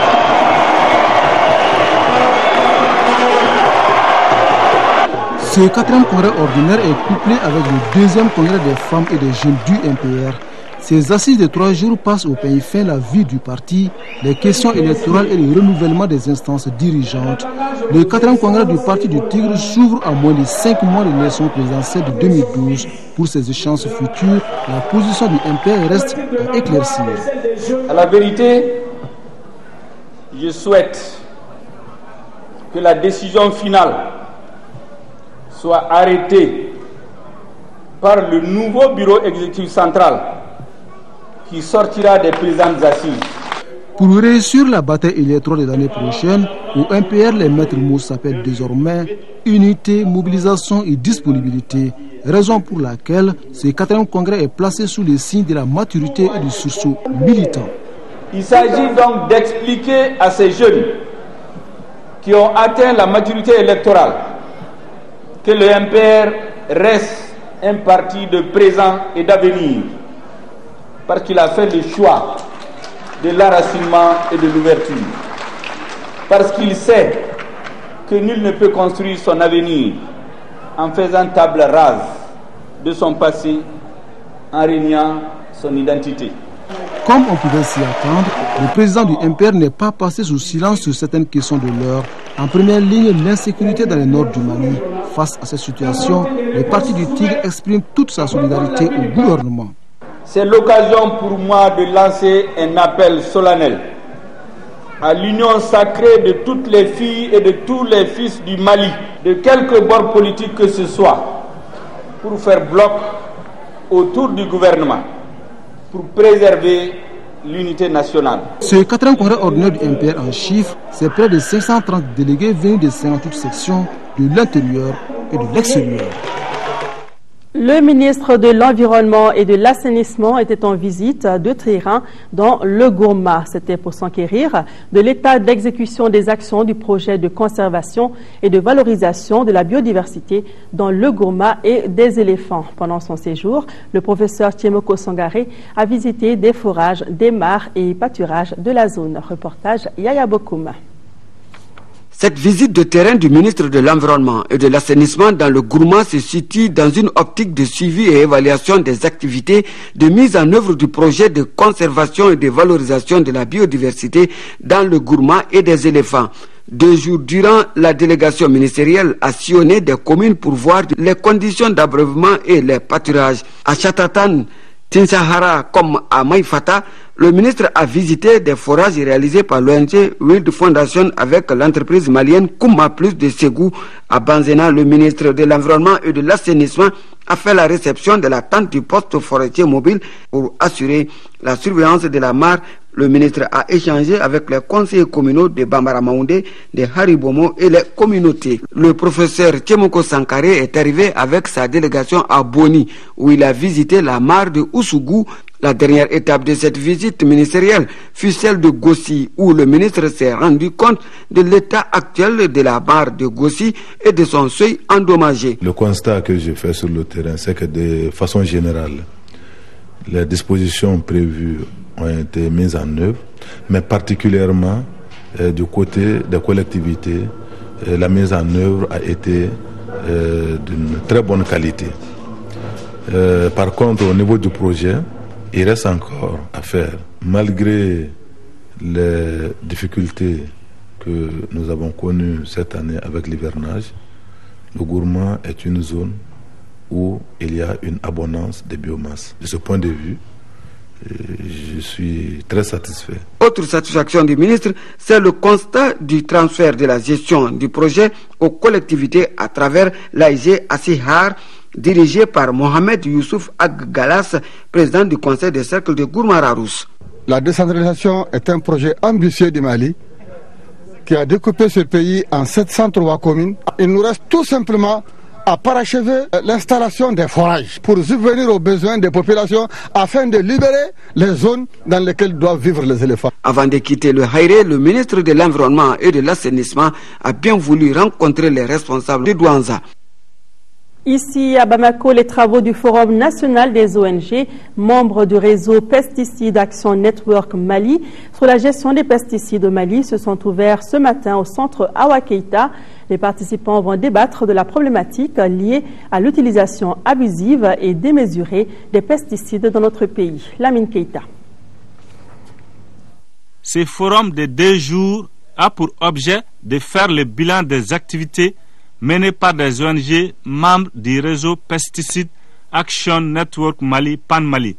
ce 4e congrès ordinaire est couplé avec le 2e congrès des femmes et des jeunes du MPR. Ces assises de 3 jours passent au pays fin la vie du parti, les questions électorales et le renouvellement des instances dirigeantes. Le 4e congrès du parti du Tigre s'ouvre à moins de 5 mois de l'élection présidentielle de 2012. Pour ces échéances futures, la position du MPR reste à éclaircir. À la vérité, je souhaite que la décision finale soit arrêtée par le nouveau bureau exécutif central qui sortira des présentes assises. Pour réussir la bataille électorale de l'année prochaine, au MPR, les maîtres mots s'appellent désormais unité, mobilisation et disponibilité. Raison pour laquelle ce 4e congrès est placé sous le signe de la maturité et du sursaut militant. Il s'agit donc d'expliquer à ces jeunes qui ont atteint la maturité électorale que le MPR reste un parti de présent et d'avenir, parce qu'il a fait le choix de l'enracinement et de l'ouverture, parce qu'il sait que nul ne peut construire son avenir en faisant table rase de son passé, en régnant son identité. Comme on pouvait s'y attendre, le président du MPR n'est pas passé sous silence sur certaines questions de l'heure. En première ligne, l'insécurité dans le nord du Mali. Face à cette situation, le parti du Tigre exprime toute sa solidarité au gouvernement. C'est l'occasion pour moi de lancer un appel solennel à l'union sacrée de toutes les filles et de tous les fils du Mali, de quelque bord politique que ce soit, pour faire bloc autour du gouvernement, pour préserver l'unité nationale. Ce 4e congrès ordinaire du MPR en chiffres, c'est près de 530 délégués venus de 58 sections de l'intérieur et de l'extérieur. Le ministre de l'Environnement et de l'Assainissement était en visite de terrain dans le Gourma. C'était pour s'enquérir de l'état d'exécution des actions du projet de conservation et de valorisation de la biodiversité dans le Gourma et des éléphants. Pendant son séjour, le professeur Tiemoko Sangaré a visité des forages, des mares et pâturages de la zone. Reportage Yaya Bokoum. Cette visite de terrain du ministre de l'Environnement et de l'Assainissement dans le Gourma se situe dans une optique de suivi et évaluation des activités de mise en œuvre du projet de conservation et de valorisation de la biodiversité dans le Gourma et des éléphants. 2 jours durant, la délégation ministérielle a sillonné des communes pour voir les conditions d'abreuvement et les pâturages. À Chatatan, Tinsahara comme à Maïfata, le ministre a visité des forages réalisés par l'ONG Wild Foundation avec l'entreprise malienne Kouma Plus de Ségou. À Banzena, le ministre de l'Environnement et de l'Assainissement a fait la réception de la tente du poste forestier mobile pour assurer la surveillance de la mare Le ministre a échangé avec les conseillers communaux de Bambara Maoundé, de Haribomo et les communautés. Le professeur Tchemoko Sankaré est arrivé avec sa délégation à Boni, où il a visité la mare de Ousougou. La dernière étape de cette visite ministérielle fut celle de Gossi, où le ministre s'est rendu compte de l'état actuel de la mare de Gossi et de son seuil endommagé. Le constat que j'ai fait sur le terrain, c'est que de façon générale, les dispositions prévues ont été mises en œuvre, mais particulièrement du côté des collectivités, la mise en œuvre a été d'une très bonne qualité. Par contre, au niveau du projet, il reste encore à faire. Malgré les difficultés que nous avons connues cette année avec l'hivernage, le Gourma est une zone où il y a une abondance de biomasse. De ce point de vue, je suis très satisfait. Autre satisfaction du ministre, c'est le constat du transfert de la gestion du projet aux collectivités à travers l'AIG Assihar, dirigé par Mohamed Youssouf Ag-Galas, président du conseil des cercles de Gourma-Rarous. La décentralisation est un projet ambitieux du Mali qui a découpé ce pays en 703 communes. Il nous reste tout simplement à parachever l'installation des forages pour subvenir aux besoins des populations afin de libérer les zones dans lesquelles doivent vivre les éléphants. Avant de quitter le Haïré, le ministre de l'Environnement et de l'Assainissement a bien voulu rencontrer les responsables de Douanza. Ici à Bamako, les travaux du Forum national des ONG, membres du réseau Pesticides Action Network Mali, sur la gestion des pesticides au Mali, se sont ouverts ce matin au centre Awa Keita. Les participants vont débattre de la problématique liée à l'utilisation abusive et démesurée des pesticides dans notre pays. Lamine Keita. Ce forum de 2 jours a pour objet de faire le bilan des activités menées par des ONG membres du réseau Pesticides Action Network Mali, PAN Mali.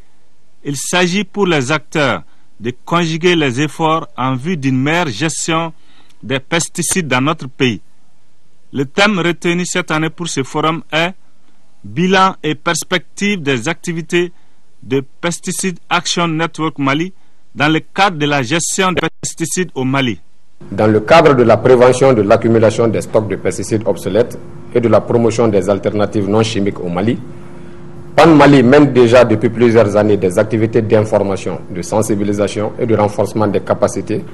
Il s'agit pour les acteurs de conjuguer les efforts en vue d'une meilleure gestion des pesticides dans notre pays. Le thème retenu cette année pour ce forum est « Bilan et perspective des activités de Pesticides Action Network Mali dans le cadre de la gestion des pesticides au Mali ». Dans le cadre de la prévention de l'accumulation des stocks de pesticides obsolètes et de la promotion des alternatives non chimiques au Mali, PAN Mali mène déjà depuis plusieurs années des activités d'information, de sensibilisation et de renforcement des capacités,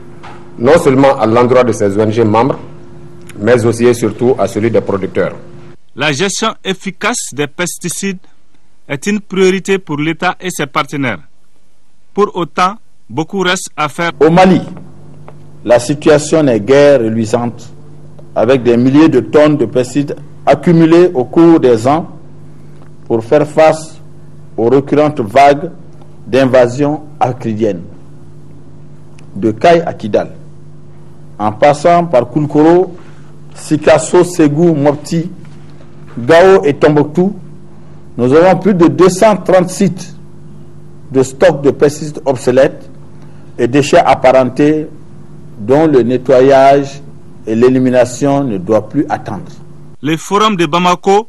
non seulement à l'endroit de ses ONG membres, mais aussi et surtout à celui des producteurs. La gestion efficace des pesticides est une priorité pour l'État et ses partenaires. Pour autant, beaucoup reste à faire. Au Mali, la situation n'est guère reluisante, avec des milliers de tonnes de pesticides accumulés au cours des ans pour faire face aux récurrentes vagues d'invasion acridienne. De Kaï à Kidal, en passant par Koulkoro, Sikasso, Ségou, Mopti, Gao et Tombouctou, nous avons plus de 230 sites de stock de pesticides obsolètes et déchets apparentés dont le nettoyage et l'élimination ne doivent plus attendre. Le forum de Bamako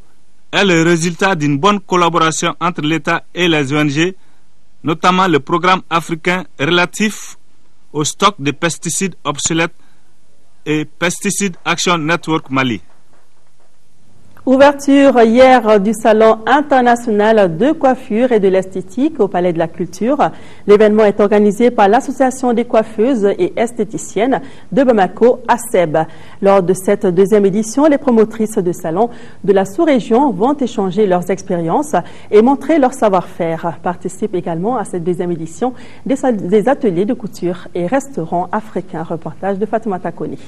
est le résultat d'une bonne collaboration entre l'État et les ONG, notamment le programme africain relatif au stock de pesticides obsolètes et Pesticides Action Network Mali. Ouverture hier du Salon international de coiffure et de l'esthétique au Palais de la Culture. L'événement est organisé par l'Association des coiffeuses et esthéticiennes de Bamako, ASEB. Lors de cette 2e édition, les promotrices de salons de la sous-région vont échanger leurs expériences et montrer leur savoir-faire. Participent également à cette 2e édition des ateliers de couture et restaurants africains. Reportage de Fatoumata Koni.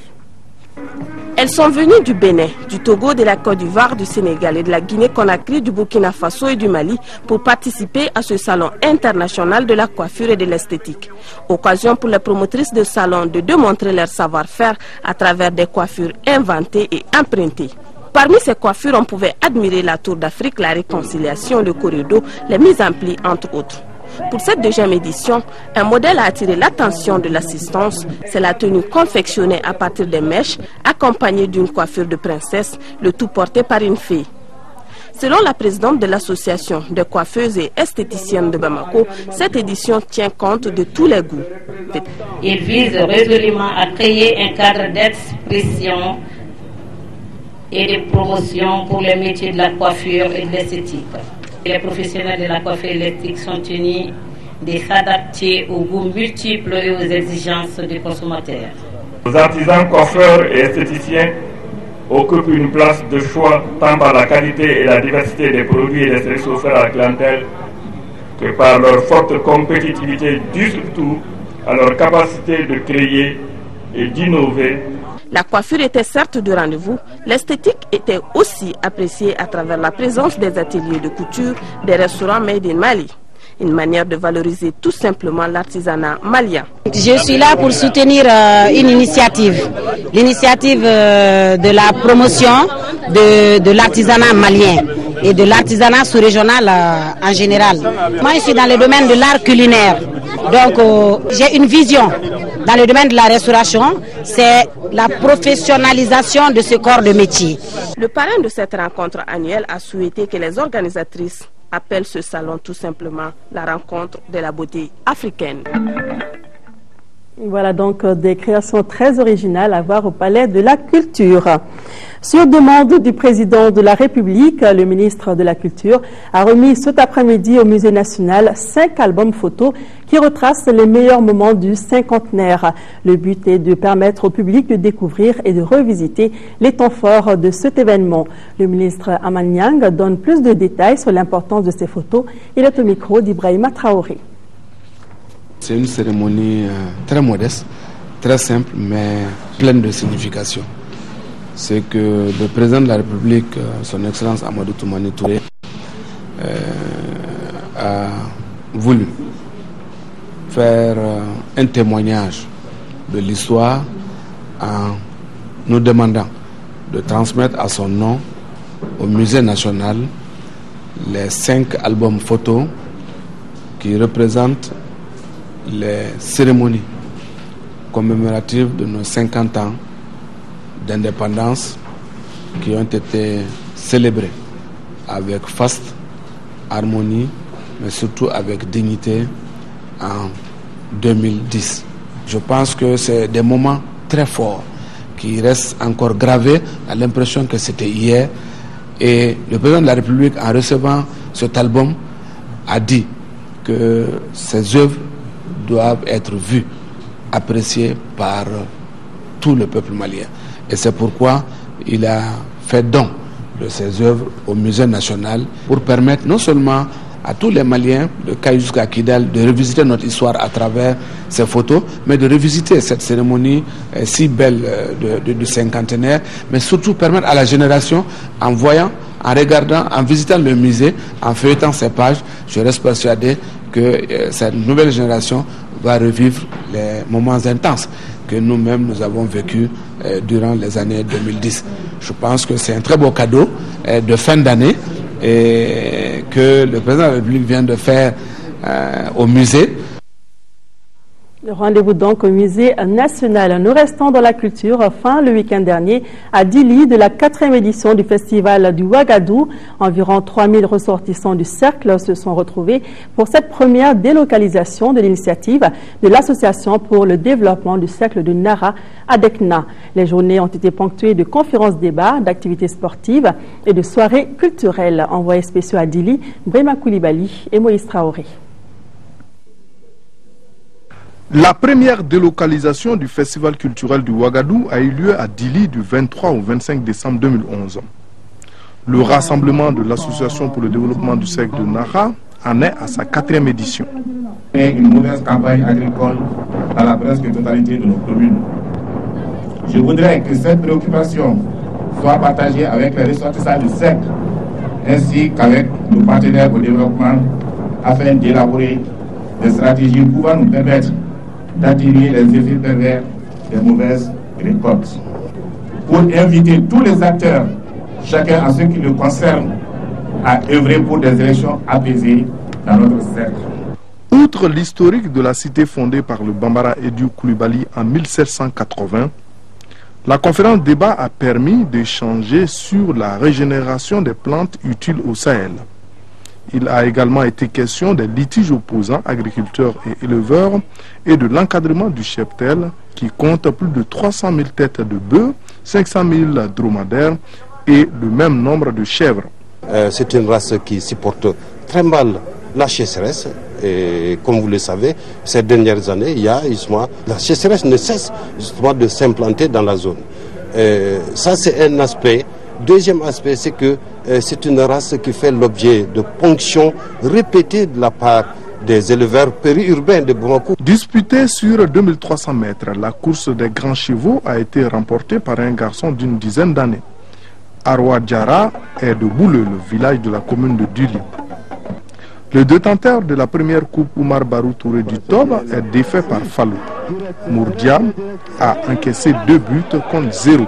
Elles sont venues du Bénin, du Togo, de la Côte d'Ivoire, du Sénégal et de la Guinée-Conakry, du Burkina Faso et du Mali pour participer à ce salon international de la coiffure et de l'esthétique. Occasion pour les promotrices de salon de démontrer leur savoir-faire à travers des coiffures inventées et imprintées. Parmi ces coiffures, on pouvait admirer la Tour d'Afrique, la réconciliation, le corridor, les mises en pli, entre autres. Pour cette 2e édition, un modèle a attiré l'attention de l'assistance. C'est la tenue confectionnée à partir des mèches, accompagnée d'une coiffure de princesse, le tout porté par une fée. Selon la présidente de l'association de coiffeuses et esthéticiennes de Bamako, cette édition tient compte de tous les goûts. Il vise résolument à créer un cadre d'expression et de promotion pour les métiers de la coiffure et de l'esthétique. Les professionnels de la coiffure électrique sont tenus de s'adapter aux goûts multiples et aux exigences des consommateurs. Les artisans coiffeurs et esthéticiens occupent une place de choix tant par la qualité et la diversité des produits et des services offerts à la clientèle que par leur forte compétitivité due surtout à leur capacité de créer et d'innover. La coiffure était certes du rendez-vous, l'esthétique était aussi appréciée à travers la présence des ateliers de couture des restaurants Made in Mali. Une manière de valoriser tout simplement l'artisanat malien. Je suis là pour soutenir une initiative, l'initiative de la promotion de l'artisanat malien et de l'artisanat sous-régional en général. Moi, je suis dans le domaine de l'art culinaire, donc j'ai une vision. Dans le domaine de la restauration, c'est la professionnalisation de ce corps de métier. Le parrain de cette rencontre annuelle a souhaité que les organisatrices appellent ce salon tout simplement la rencontre de la beauté africaine. Voilà donc des créations très originales à voir au Palais de la Culture. Sur demande du président de la République, le ministre de la Culture a remis cet après-midi au Musée national 5 albums photos qui retracent les meilleurs moments du cinquantenaire. Le but est de permettre au public de découvrir et de revisiter les temps forts de cet événement. Le ministre Aman Niang donne plus de détails sur l'importance de ces photos. Il est au micro d'Ibrahima Traoré. C'est une cérémonie très modeste, très simple, mais pleine de signification. C'est que le président de la République, son Excellence Amadou Toumani Touré, a voulu faire un témoignage de l'histoire en nous demandant de transmettre à son nom au Musée national les 5 albums photos qui représentent les cérémonies commémoratives de nos 50 ans d'indépendance qui ont été célébrées avec faste, harmonie, mais surtout avec dignité en 2010. Je pense que c'est des moments très forts qui restent encore gravés à l'impression que c'était hier. Et le président de la République, en recevant cet album, a dit que ces œuvres doivent être vues, appréciées par tout le peuple malien. Et c'est pourquoi il a fait don de ses œuvres au Musée national pour permettre non seulement à tous les Maliens de Kaï jusqu'à Kidal de revisiter notre histoire à travers ces photos, mais de revisiter cette cérémonie si belle du cinquantenaire, mais surtout permettre à la génération, en voyant, en regardant, en visitant le musée, en feuilletant ces pages, je reste persuadé que cette nouvelle génération va revivre les moments intenses que nous-mêmes nous avons vécus durant les années 2010. Je pense que c'est un très beau cadeau de fin d'année et que le président de la République vient de faire au musée. Rendez-vous donc au Musée national. Nous restons dans la culture. Fin le week-end dernier, à Dili, de la 4e édition du festival du Ouagadou, environ 3000 ressortissants du cercle se sont retrouvés pour cette première délocalisation de l'initiative de l'Association pour le développement du cercle de Nara à Dekna. Les journées ont été ponctuées de conférences-débats, d'activités sportives et de soirées culturelles. Envoyés spéciaux à Dili, Brema Koulibaly et Moïse Traoré. La première délocalisation du festival culturel du Ouagadou a eu lieu à Dili du 23 au 25 décembre 2011. Le rassemblement de l'Association pour le développement du cercle de Nara en est à sa 4e édition. Une mauvaise campagne agricole dans la presque totalité de nos communes. Je voudrais que cette préoccupation soit partagée avec les ressortissants du cercle ainsi qu'avec nos partenaires au développement afin d'élaborer des stratégies pouvant nous permettre d'atténuer les effets pervers des mauvaises récoltes. Pour inviter tous les acteurs, chacun à ce qui le concerne, à œuvrer pour des élections apaisées dans notre cercle. Outre l'historique de la cité fondée par le Bambara Ediou Koulibaly en 1780, La conférence débat a permis d'échanger sur la régénération des plantes utiles au Sahel. Il a également été question des litiges opposants agriculteurs et éleveurs et de l'encadrement du cheptel qui compte plus de 300 000 têtes de bœufs, 500 000 dromadaires et le même nombre de chèvres. C'est une race qui supporte très mal la sécheresse. Et comme vous le savez, ces dernières années, la sécheresse ne cesse justement de s'implanter dans la zone. Ça, c'est un aspect. Deuxième aspect, c'est que c'est une race qui fait l'objet de ponctions répétées de la part des éleveurs périurbains de Bamako. Disputée sur 2300 mètres, la course des grands chevaux a été remportée par un garçon d'une dizaine d'années. Arwa Diara est de Bouleux, le village de la commune de Duli. Le détenteur de la première coupe, Oumar Barou Touré du Tob, est défait par Fallou. Mourdiam a encaissé 2 buts contre 0.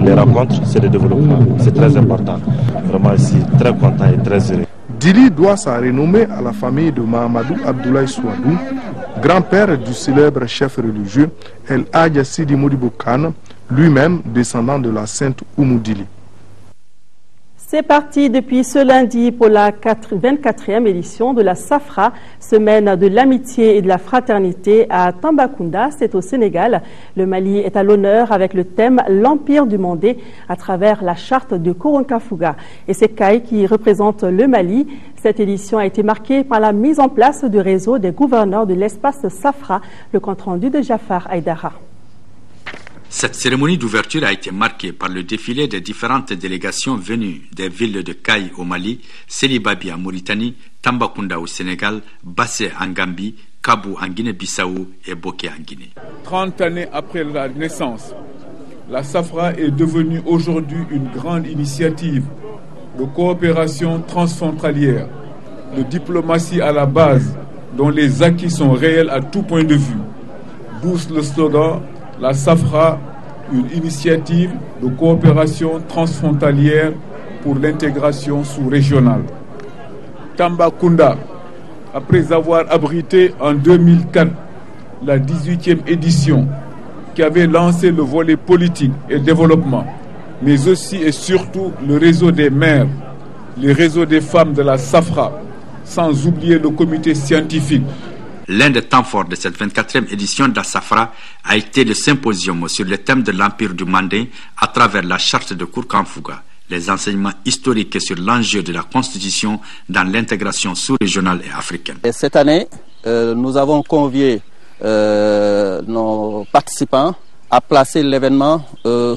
Les rencontres, c'est le développement, c'est très important. Vraiment, je suis très content et très heureux. Dili doit sa renommée à la famille de Mahamadou Abdoulaye Souadou, grand-père du célèbre chef religieux El Hadj Sidi Modibo Kane, lui-même descendant de la sainte Oumou Dili. C'est parti depuis ce lundi pour la 24e édition de la Safra, semaine de l'amitié et de la fraternité à Tambacounda, c'est au Sénégal. Le Mali est à l'honneur avec le thème « L'Empire du Mandé » à travers la charte de Koronkafuga. Et c'est Kai qui représente le Mali. Cette édition a été marquée par la mise en place du réseau des gouverneurs de l'espace Safra, le compte-rendu de Jafar Aïdara. Cette cérémonie d'ouverture a été marquée par le défilé des différentes délégations venues des villes de Kaï au Mali, Sélibabi en Mauritanie, Tambacounda au Sénégal, Bassé en Gambie, Kabou en Guinée-Bissau et Boké en Guinée. 30 années après la naissance, la Safra est devenue aujourd'hui une grande initiative de coopération transfrontalière, de diplomatie à la base, dont les acquis sont réels à tout point de vue. D'où le slogan la Safra, une initiative de coopération transfrontalière pour l'intégration sous-régionale. Tambacounda, après avoir abrité en 2004 la 18e édition qui avait lancé le volet politique et développement, mais aussi et surtout le réseau des maires, le réseau des femmes de la Safra, sans oublier le comité scientifique. L'un des temps forts de cette 24e édition de la Safra a été le symposium sur le thème de l'Empire du Mandé à travers la charte de Koronkafuga, les enseignements historiques sur l'enjeu de la Constitution dans l'intégration sous-régionale et africaine. Et cette année, nous avons convié nos participants à placer l'événement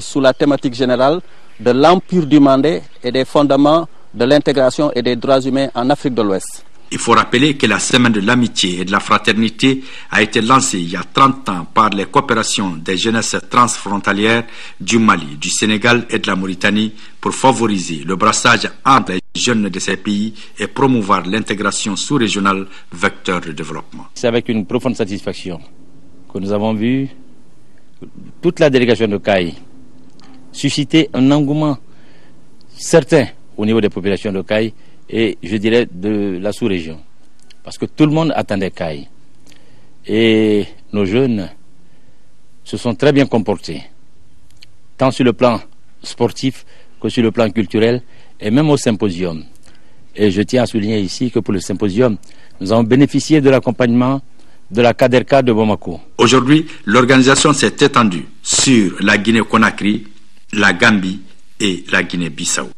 sous la thématique générale de l'Empire du Mandé et des fondements de l'intégration et des droits humains en Afrique de l'Ouest. Il faut rappeler que la semaine de l'amitié et de la fraternité a été lancée il y a 30 ans par les coopérations des jeunesses transfrontalières du Mali, du Sénégal et de la Mauritanie pour favoriser le brassage entre les jeunes de ces pays et promouvoir l'intégration sous-régionale, vecteur de développement. C'est avec une profonde satisfaction que nous avons vu toute la délégation de Kaï susciter un engouement certain au niveau des populations de Kaï et je dirais de la sous-région, parce que tout le monde attendait Kaï. Et nos jeunes se sont très bien comportés, tant sur le plan sportif que sur le plan culturel, et même au symposium. Et je tiens à souligner ici que pour le symposium, nous avons bénéficié de l'accompagnement de la Kaderka de Bamako. Aujourd'hui, l'organisation s'est étendue sur la Guinée-Conakry, la Gambie et la Guinée-Bissau.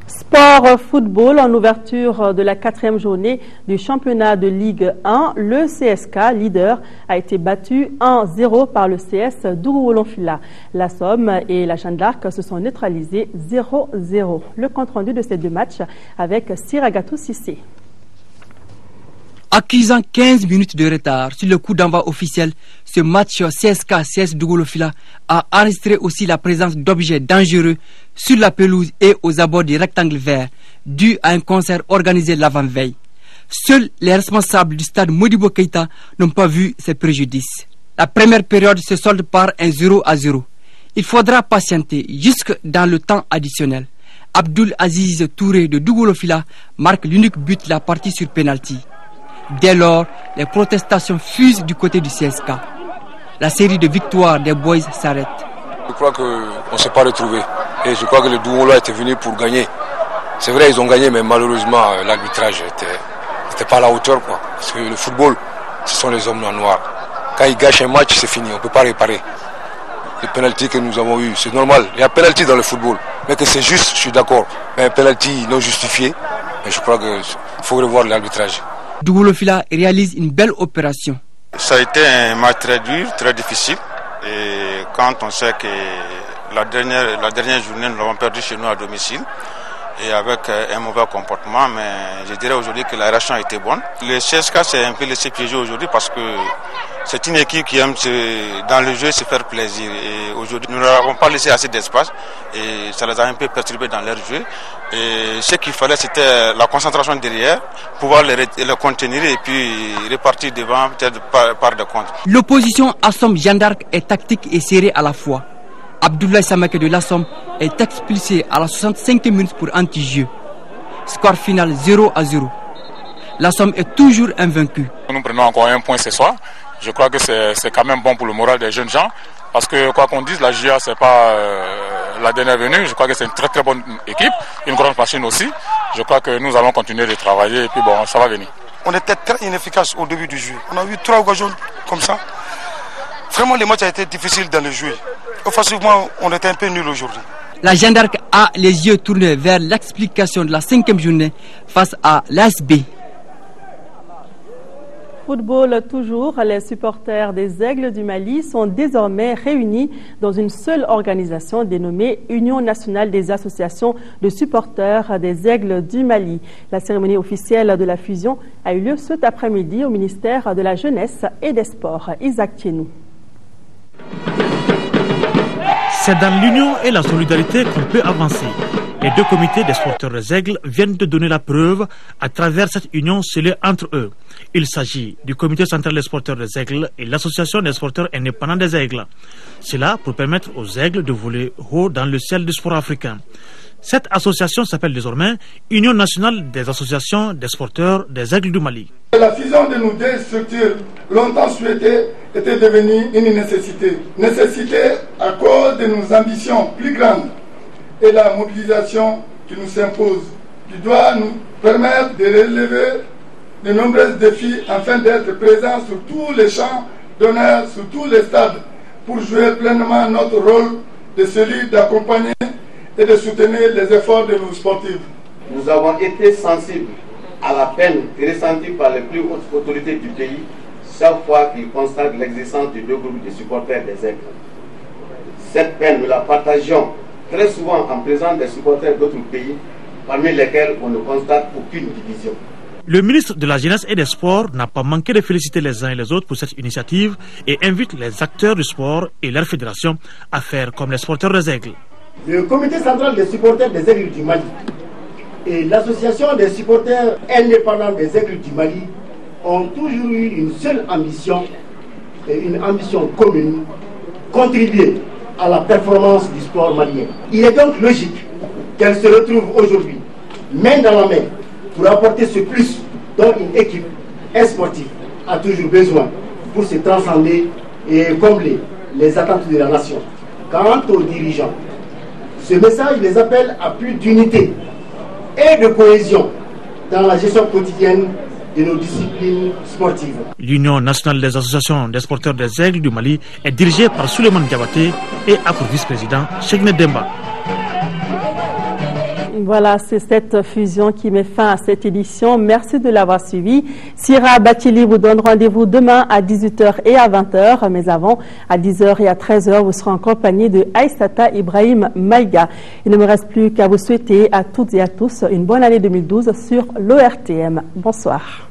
Sport football, en ouverture de la 4e journée du championnat de Ligue 1, le CSK, leader, a été battu 1-0 par le CS d'Ouroulonfila. La Somme et la Jeanne d'Arc se sont neutralisés 0-0. Le compte-rendu de ces deux matchs avec Siragatou Sissé. Accusant 15 minutes de retard sur le coup d'envoi officiel, ce match CSK-CS Dougoulofila a enregistré aussi la présence d'objets dangereux sur la pelouse et aux abords du rectangle vert, dû à un concert organisé l'avant-veille. Seuls les responsables du stade Modibo Keïta n'ont pas vu ces préjudices. La première période se solde par un 0-0. Il faudra patienter jusque dans le temps additionnel. Abdul Aziz Touré de Dougoulofila marque l'unique but de la partie sur pénalty. Dès lors, les protestations fusent du côté du CSK. la série de victoires des Boys s'arrête. Je crois qu'on ne s'est pas retrouvé. Et je crois que le Douala était venu pour gagner. C'est vrai, ils ont gagné, mais malheureusement, l'arbitrage n'était pas à la hauteur, quoi. Parce que le football, ce sont les hommes en noir. Quand ils gâchent un match, c'est fini, on ne peut pas réparer. Les pénaltys que nous avons eu, c'est normal. Il y a pénalty dans le football. Mais que c'est juste, je suis d'accord. Mais un pénalty non justifié, et je crois qu'il faut revoir l'arbitrage. Douala Fila réalise une belle opération. Ça a été un match très dur, très difficile. Et quand on sait que la dernière journée, nous l'avons perdu chez nous à domicile, et avec un mauvais comportement, mais je dirais aujourd'hui que la réaction a été bonne. Le CSK s'est un peu laissé piéger aujourd'hui parce que c'est une équipe qui aime dans le jeu se faire plaisir. Et aujourd'hui, nous ne leur avons pas laissé assez d'espace et ça les a un peu perturbés dans leur jeu. Et ce qu'il fallait, c'était la concentration derrière, pouvoir les contenir et puis repartir devant, peut-être par de contre. L'opposition Assom Jeanne d'Arc est tactique et serrée à la fois. Abdoulaye Samake de l'Assom est expulsé à la 65e minute pour anti-jeu. Score final 0-0. L'Assom est toujours invaincu. Nous prenons encore un point ce soir. Je crois que c'est quand même bon pour le moral des jeunes gens. Parce que quoi qu'on dise, la GIA c'est pas la dernière venue. Je crois que c'est une très très bonne équipe, une grande machine aussi. Je crois que nous allons continuer de travailler et puis bon, ça va venir. On était très inefficace au début du jeu. On a eu 3 occasions comme ça. Vraiment, le match a été difficile dans le jeu. Offensivement, on était un peu nul aujourd'hui. La Jeanne d'Arc a les yeux tournés vers l'explication de la 5e journée face à l'ASB. Football toujours, les supporters des Aigles du Mali sont désormais réunis dans une seule organisation dénommée Union nationale des associations de supporters des Aigles du Mali. La cérémonie officielle de la fusion a eu lieu cet après-midi au ministère de la Jeunesse et des Sports. Isaac Tienou. C'est dans l'union et la solidarité qu'on peut avancer. Les 2 comités des sporteurs des Aigles viennent de donner la preuve à travers cette union scellée entre eux. Il s'agit du comité central des sporteurs des Aigles et l'association des sporteurs indépendants des Aigles. Cela pour permettre aux Aigles de voler haut dans le ciel du sport africain. Cette association s'appelle désormais Union nationale des associations des sporteurs des Aigles du Mali. La fusion de nos 2 structures, longtemps souhaitée, était devenue une nécessité. Nécessité à cause de nos ambitions plus grandes et la mobilisation qui nous s'impose, qui doit nous permettre de relever de nombreux défis afin d'être présents sur tous les champs d'honneur, sur tous les stades, pour jouer pleinement notre rôle de celui d'accompagner et de soutenir les efforts de nos sportifs. Nous avons été sensibles à la peine ressentie par les plus hautes autorités du pays chaque fois qu'ils constatent l'existence de 2 groupes de supporters des Aigles. Cette peine, nous la partageons très souvent en présence des supporters d'autres pays, parmi lesquels on ne constate aucune division. Le ministre de la Jeunesse et des Sports n'a pas manqué de féliciter les uns et les autres pour cette initiative et invite les acteurs du sport et leurs fédérations à faire comme les sporteurs des Aigles. Le comité central des supporters des Aigles du Mali et l'association des supporters indépendants des Aigles du Mali ont toujours eu une seule ambition et une ambition commune, contribuer à la performance du sport malien. Il est donc logique qu'elles se retrouvent aujourd'hui, main dans la main, pour apporter ce plus dont une équipe, un sportif, a toujours besoin pour se transcender et combler les attentes de la nation. Quant aux dirigeants, ce message les appelle à plus d'unité et de cohésion dans la gestion quotidienne de nos disciplines sportives. L'Union nationale des associations des sporteurs des Aigles du Mali est dirigée par Souleymane Diabaté et a pour vice-président Cheikh Demba. Voilà, c'est cette fusion qui met fin à cette édition. Merci de l'avoir suivi. Sira Batili vous donne rendez-vous demain à 18h et à 20h. Mais avant, à 10h et à 13h, vous serez en compagnie de Aïssata Ibrahim Maïga. Il ne me reste plus qu'à vous souhaiter à toutes et à tous une bonne année 2012 sur l'ORTM. Bonsoir.